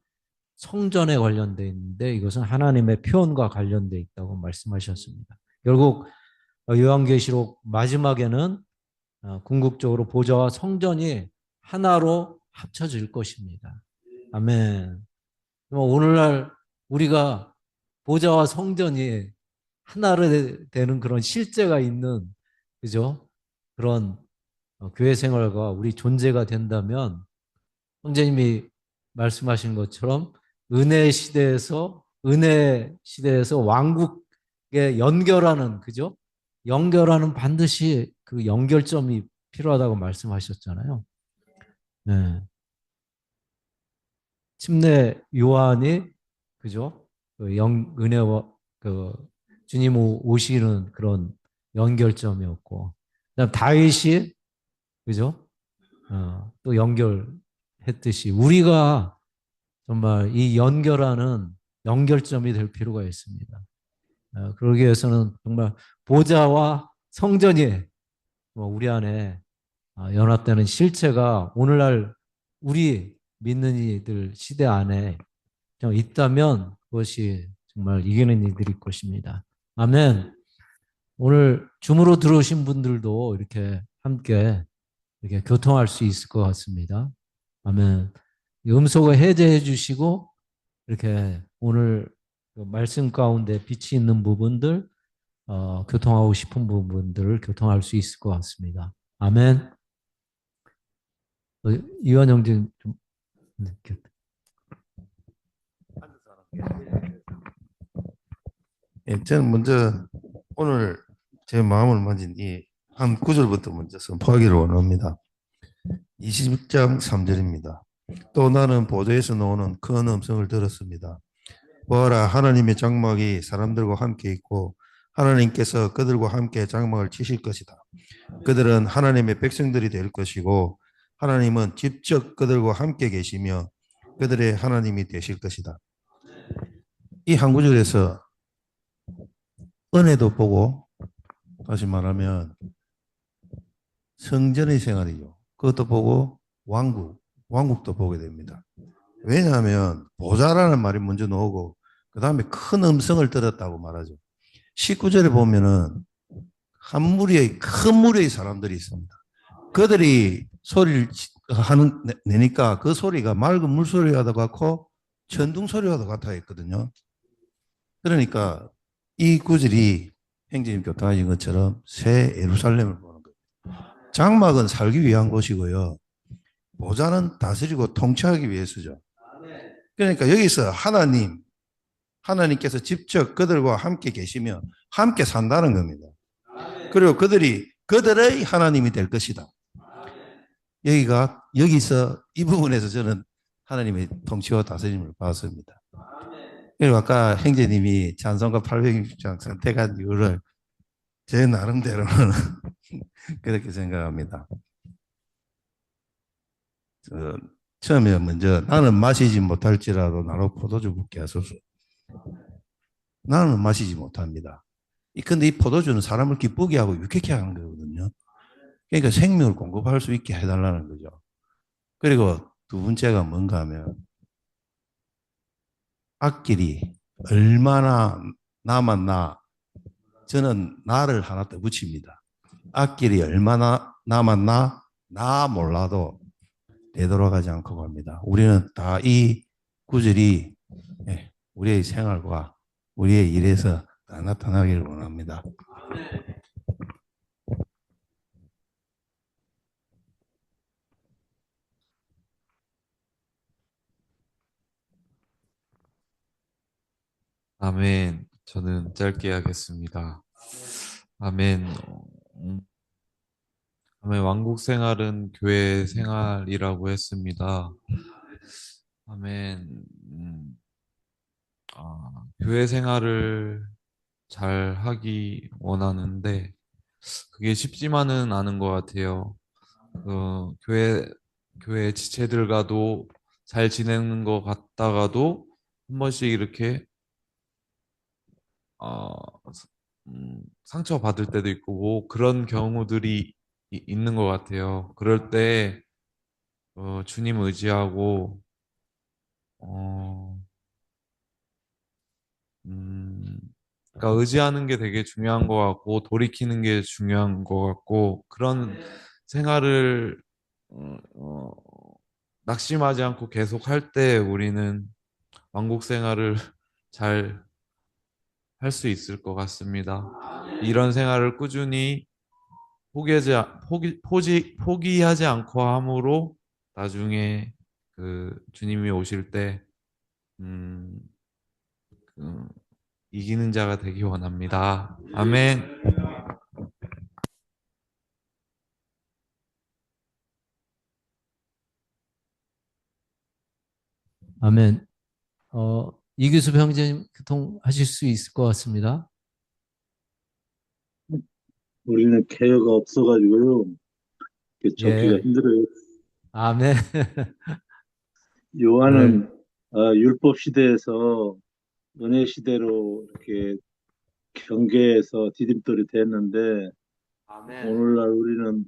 성전에 관련되어 있는데 이것은 하나님의 표현과 관련되어 있다고 말씀하셨습니다. 결국 요한계시록 마지막에는 궁극적으로 보좌와 성전이 하나로 합쳐질 것입니다. 아멘. 오늘날 우리가 보좌와 성전이 하나로 되는 그런 실제가 있는, 그죠? 그런 교회 생활과 우리 존재가 된다면, 형제님이 말씀하신 것처럼 은혜 시대에서 왕국에 연결하는, 그죠? 연결하는 반드시 그 연결점이 필요하다고 말씀하셨잖아요. 네. 침례 요한이, 그죠? 은혜와 그 주님 오시는 그런 연결점이었고, 그다음 다윗이, 그죠? 또 연결했듯이 우리가 정말 이 연결하는 연결점이 될 필요가 있습니다. 그러기 위해서는 정말 보좌와 성전이 우리 안에 연합되는 실체가 오늘날 우리 믿는 이들 시대 안에 있다면 그것이 정말 이기는 이들일 것입니다. 아멘. 오늘 줌으로 들어오신 분들도 이렇게 함께 이렇게 교통할 수 있을 것 같습니다. 아멘. 음속을 해제해 주시고 이렇게 오늘 그 말씀 가운데 빛이 있는 부분들, 교통하고 싶은 부분들을 교통할 수 있을 것 같습니다. 아멘. 이완 형제 좀 이렇게. 예, 저는 먼저 오늘 제 마음을 만진 이 한 구절부터 먼저 선포하기를 원합니다. 20장 3절입니다. 또 나는 보좌에서 나오는 큰 음성을 들었습니다. 보아라, 하나님의 장막이 사람들과 함께 있고 하나님께서 그들과 함께 장막을 치실 것이다. 그들은 하나님의 백성들이 될 것이고 하나님은 직접 그들과 함께 계시며 그들의 하나님이 되실 것이다. 이 한 구절에서 은혜도 보고, 다시 말하면 성전의 생활이죠. 그것도 보고 왕국도 보게 됩니다. 왜냐하면 보좌라는 말이 먼저 나오고 그 다음에 큰 음성을 들었다고 말하죠. 19절에 보면은 큰 무리의 사람들이 있습니다. 그들이 소리를 내니까 그 소리가 맑은 물소리와 같고 천둥 소리와 같아 했거든요. 그러니까 이 구절이 행진님 교통하신 것처럼 새 예루살렘을 보는 거예요. 장막은 살기 위한 곳이고요. 보좌는 다스리고 통치하기 위해서죠. 그러니까 여기서 하나님께서 직접 그들과 함께 계시며 함께 산다는 겁니다. 그리고 그들의 하나님이 될 것이다. 여기서 이 부분에서 저는 하나님의 통치와 다스림을 봤습니다. 그리고 아까 행제님이 찬송가 860장 선택한 이유를 제 나름대로는 그렇게 생각합니다. 처음에 먼저 나는 마시지 못할지라도 나로 포도주 붓게 하소서. 나는 마시지 못합니다. 근데 이 포도주는 사람을 기쁘게 하고 유쾌케 하는 거거든요. 그러니까 생명을 공급할 수 있게 해달라는 거죠. 그리고 두 번째가 뭔가 하면 앞길이 얼마나 남았나, 저는 나를 하나 더 붙입니다. 앞길이 얼마나 남았나 나 몰라도 되돌아가지 않고 갑니다. 우리는 다 이 구절이 우리의 생활과 우리의 일에서 다 나타나기를 원합니다. 아멘. 저는 짧게 하겠습니다. 아멘. 음, 아멘. 왕국 생활은 교회 생활이라고 했습니다. 아멘. 교회 생활을 잘 하기 원하는데 그게 쉽지만은 않은 것 같아요. 교회 지체들과도 잘 지내는 것 같다가도 한 번씩 이렇게 어, 상처 받을 때도 있고 뭐 그런 경우들이 있는 것 같아요. 그럴 때 주님 의지하고 어, 음, 그러니까 의지하는 게 되게 중요한 것 같고 돌이키는 게 중요한 것 같고 그런 생활을 어, 어, 낙심하지 않고 계속 할 때 우리는 왕국 생활을 잘 할 수 있을 것 같습니다. 이런 생활을 꾸준히 포기하지 않고 함으로 나중에 그 주님이 오실 때 음, 그 이기는 자가 되기 원합니다. 아멘. 아멘. 이규섭 형제님 교통하실 수 있을 것 같습니다. 우리는 케어가 없어가지고요. 이렇게 적기가 예. 힘들어요. 아멘. 요한은 오늘 율법 시대에서 은혜 시대로 이렇게 경계에서 디딤돌이 됐는데 아멘. 오늘날 우리는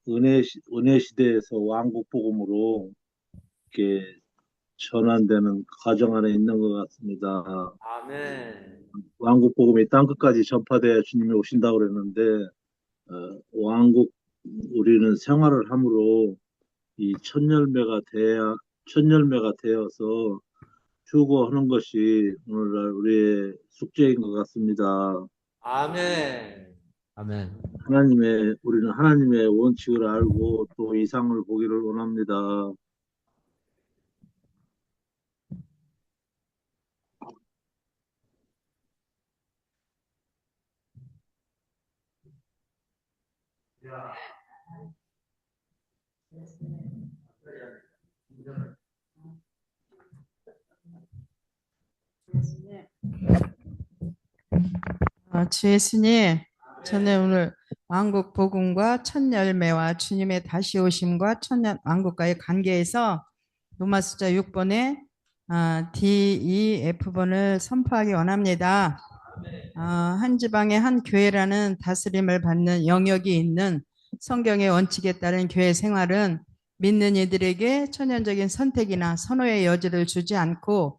은혜 시대에서 왕국 복음으로 이렇게 전환되는 과정 안에 있는 것 같습니다. 아멘. 왕국 복음이 땅 끝까지 전파돼야 주님이 오신다고 그랬는데 왕국 우리는 생활을 함으로 이 첫 열매가 되어서 추구하는 것이 오늘날 우리의 숙제인 것 같습니다. 아멘. 아멘. 우리는 하나님의 원칙을 알고 또 이상을 보기를 원합니다. 주 예수님, 저는 오늘 왕국 복음과 첫 열매와 주님의 다시 오심과 왕국과의 관계에서 로마 숫자 6번에 DEF번을 선포하기 원합니다. 한 지방의 한 교회라는 다스림을 받는 영역이 있는 성경의 원칙에 따른 교회 생활은 믿는 이들에게 천연적인 선택이나 선호의 여지를 주지 않고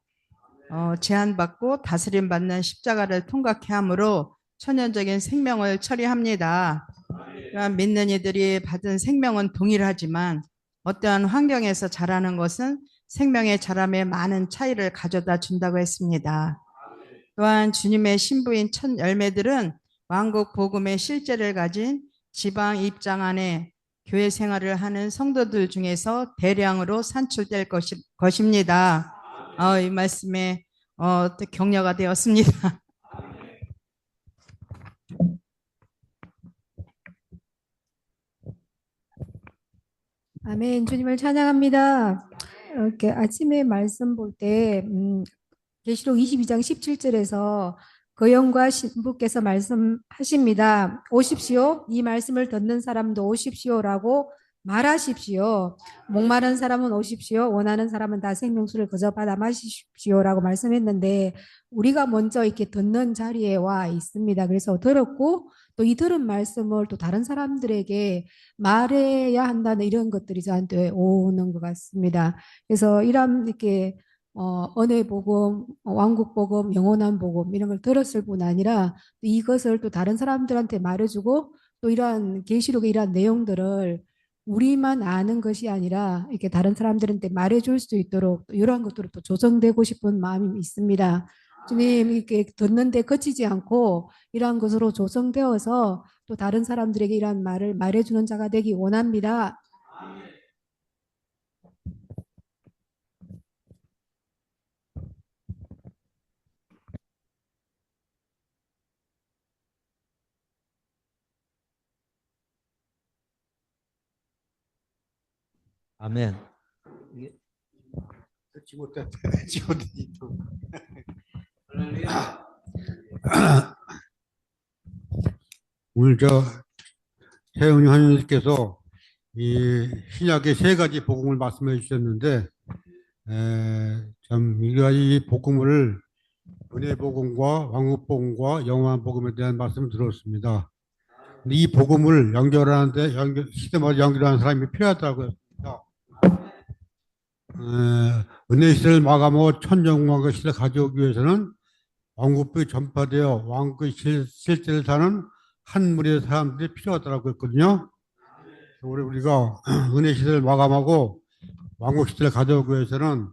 제한받고 다스림받는 십자가를 통각해 함으로 천연적인 생명을 처리합니다. 또한 믿는 이들이 받은 생명은 동일하지만 어떠한 환경에서 자라는 것은 생명의 자람에 많은 차이를 가져다 준다고 했습니다. 또한 주님의 신부인 첫 열매들은 왕국 복음의 실제를 가진 지방 입장 안에 교회 생활을 하는 성도들 중에서 대량으로 산출될 것입니다. 이 말씀에 격려가 되었습니다. 아멘. 주님을 찬양합니다. 이렇게 아침에 말씀 볼 때, 계시록 22장 17절에서 거영과 신부께서 말씀하십니다. 오십시오. 이 말씀을 듣는 사람도 오십시오라고 말하십시오. 목마른 사람은 오십시오. 원하는 사람은 다 생명수를 거저 받아 마십시오라고 말씀했는데 우리가 먼저 이렇게 듣는 자리에 와 있습니다. 그래서 들었고 또 이 들은 말씀을 또 다른 사람들에게 말해야 한다는 이런 것들이 저한테 오는 것 같습니다. 그래서 이렇게 은혜 복음, 왕국 복음, 영원한 복음 이런 걸 들었을 뿐 아니라 이것을 또 다른 사람들한테 말해주고 또 이러한 계시록의 이러한 내용들을 우리만 아는 것이 아니라 이렇게 다른 사람들한테 말해줄 수 있도록 또 이러한 것들을 또 조정되고 싶은 마음이 있습니다. 주님 이렇게 듣는데 그치지 않고 이러한 것으로 조성되어서 또 다른 사람들에게 이러한 말을 말해주는 자가 되기 원합니다. 아멘. 듣지 못했다. 오늘 태영님 하나님께서 이 신약의 세 가지 복음을 말씀해 주셨는데 참 이 가지 복음을 은혜 복음과 왕국 복음과 영원 복음에 대한 말씀을 들었습니다. 근데 이 복음을 연결하는데 시대마다 연결하는 사람이 필요하다고 했습니다. 은혜 시대를 마감하고 천정왕국 시대를 가져오기 위해서는 왕국이 전파되어 왕국의 실제를 사는 한 무리의 사람들이 필요하다고 했거든요. 우리가 은혜 시대를 마감하고 왕국 시대를 가져오기 위해서는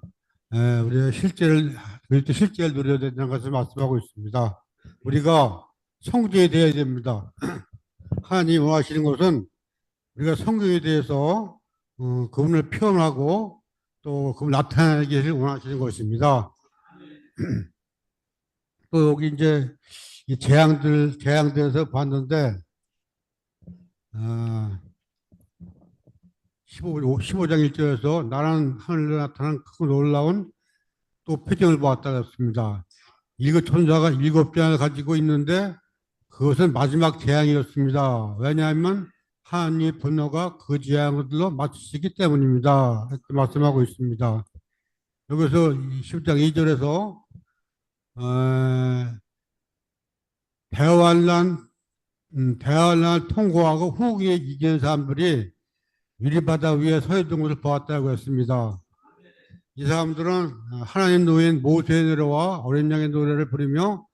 우리의 실제를 그리고 또 실제를 누려야 된다는 것을 말씀하고 있습니다. 우리가 성도에 대해야 됩니다. 하나님 원하시는 것은 우리가 성경에 대해서 그분을 표현하고 또 그분 나타내기를 원하시는 것입니다. 또 여기 이제 이 재앙들에서 봤는데 15장 1절에서 나는 하늘에 나타난 크고 놀라운 또 표정을 보았다 했습니다. 일곱 천사가 일곱 뼈를 가지고 있는데 그것은 마지막 재앙이었습니다. 왜냐하면 하나님의 분노가 그 재앙들로 마치시기 때문입니다. 이렇게 말씀하고 있습니다. 여기서 10장 2절에서 대환란 통과하고 후기에 이기는 사람들이 유리바다 위에 서 있는 것을 보았다고 했습니다. 이 사람들은 하나님 노예인 모세의 노래와 어린 양의 노래를 부르며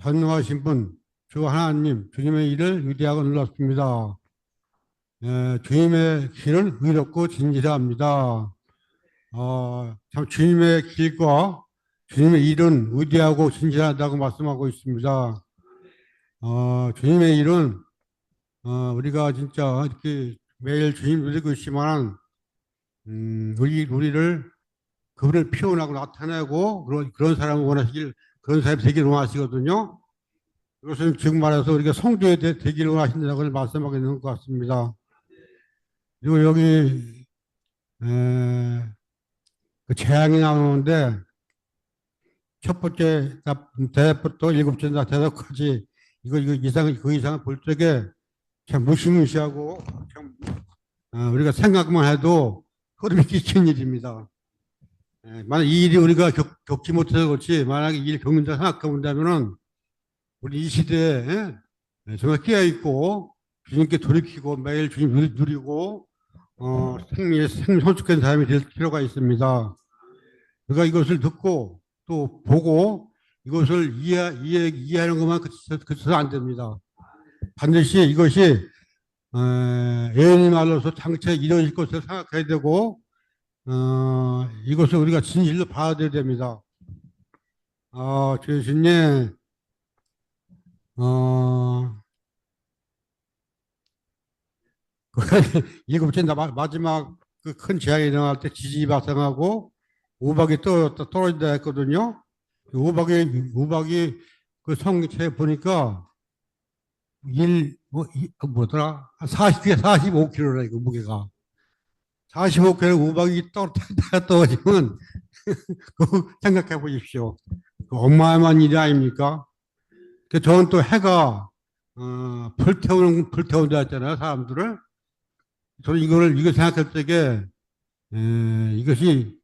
전능하신 분, 주 하나님, 주님의 일을 위대하고 놀랐습니다. 주님의 길은 의롭고 진실합니다. 참 주님의 길과 주님의 일은 위대하고 진실하다고 말씀하고 있습니다. 주님의 일은 우리가 진짜 이렇게 매일 주님 누리고 있지만 우리를 그분을 표현하고 나타내고 그런 사람을 원하시길 그런 사람이 되기를 원하시거든요. 이것은 즉 말해서 우리가 성도에 되기를 원하신다고 말씀하고 있는 것 같습니다. 그리고 여기 그 재앙이 나오는데 첫 번째 대부터 일곱째 대답까지 그 이상을 볼 적에 참 무시무시하고 참 우리가 생각만 해도 소름이 끼치는 일입니다. 만약 이 일이 우리가 겪지 못해서 그렇지 만약에 이 일 겪는다 생각해본다면은 우리 이 시대에 정말 깨어있고 주님께 돌이키고 매일 주님 누리고 생명의 성숙한 사람이 될 필요가 있습니다. 우리가 이것을 듣고 또 보고 이것을 이해하는 것만 그쳐서 안 됩니다. 반드시 이것이 예언의 말로서 장차 이루어질 것을 생각해야 되고 이것을 우리가 진실로 봐야 됩니다. 주 예수님 일곱째 마지막 그 큰 재앙이 일어날 때 지진이 발생하고 우박이 떨어진다 했거든요. 우박이 그 성경책에 보니까 뭐더라? 45kg라 이거 무게가. 45kg 우박이 떨어지면 그거 생각해 보십시오. 그 어마어마한 일이 아닙니까? 저는 또 해가 불태운다 했잖아요, 사람들을. 저는 이걸 생각할 적에 이것이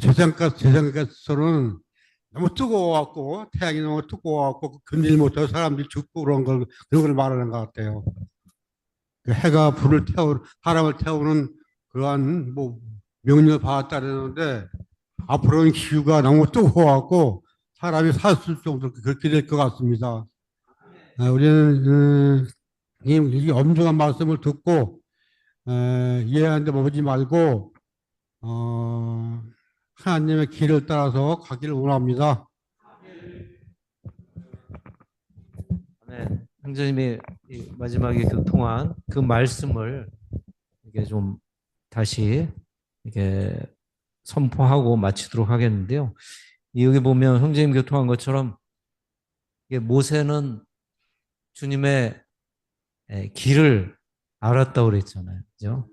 재생가서는 너무 뜨거워갖고 태양이 너무 뜨거워갖고 견디지 못해서 사람들이 죽고 그런 걸 말하는 것 같아요. 그 해가 사람을 태우는 그러한 뭐 명령을 받았다는데 앞으로는 기후가 너무 뜨거워갖고 사람이 살 수 없을 정도로 그렇게 될 것 같습니다. 우리는 이 엄중한 말씀을 듣고 이해하는데 머무지 말고 하나님의 길을 따라서 가기를 원합니다. 네, 형제님이 마지막에 교통한 그 말씀을 이게 좀 다시 이게 선포하고 마치도록 하겠는데요. 여기 보면 형제님 교통한 것처럼 이게 모세는 주님의 길을 알았다고 그랬잖아요. 그죠?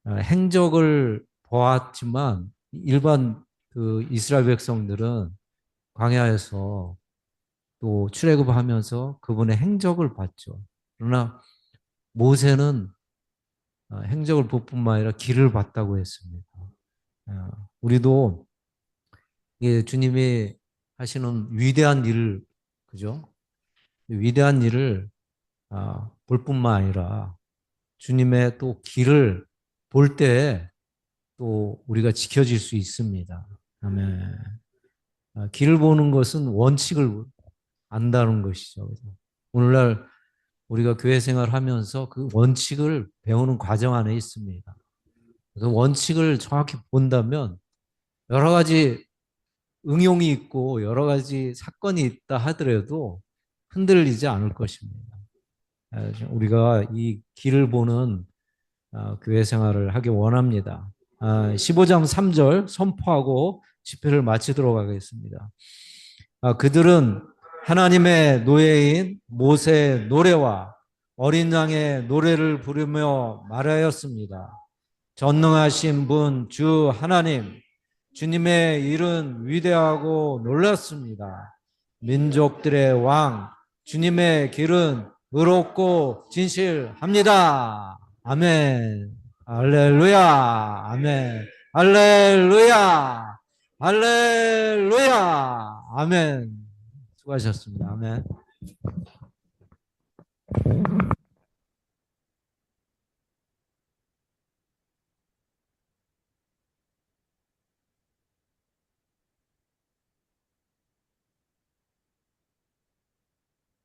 행적을 보았지만 일반 그 이스라엘 백성들은 광야에서 또 출애굽하면서 그분의 행적을 봤죠. 그러나 모세는 행적을 볼 뿐만 아니라 길을 봤다고 했습니다. 우리도 주님이 하시는 위대한 일을, 그죠? 위대한 일을 볼 뿐만 아니라 주님의 또 길을 볼 때 또 우리가 지켜질 수 있습니다. 아멘. 길을 보는 것은 원칙을 안다는 것이죠. 오늘날 우리가 교회 생활을 하면서 그 원칙을 배우는 과정 안에 있습니다. 그래서 원칙을 정확히 본다면 여러 가지 응용이 있고 여러 가지 사건이 있다 하더라도 흔들리지 않을 것입니다. 우리가 이 길을 보는 교회 생활을 하기 원합니다. 15장 3절 선포하고 집회를 마치도록 하겠습니다. 그들은 하나님의 노예인 모세의 노래와 어린 양의 노래를 부르며 말하였습니다. 전능하신 분 주 하나님, 주님의 일은 위대하고 놀랐습니다. 민족들의 왕, 주님의 길은 의롭고 진실합니다. 아멘. 할렐루야. 아멘. 할렐루야. 할렐루야. 아멘. 수고하셨습니다. 아멘.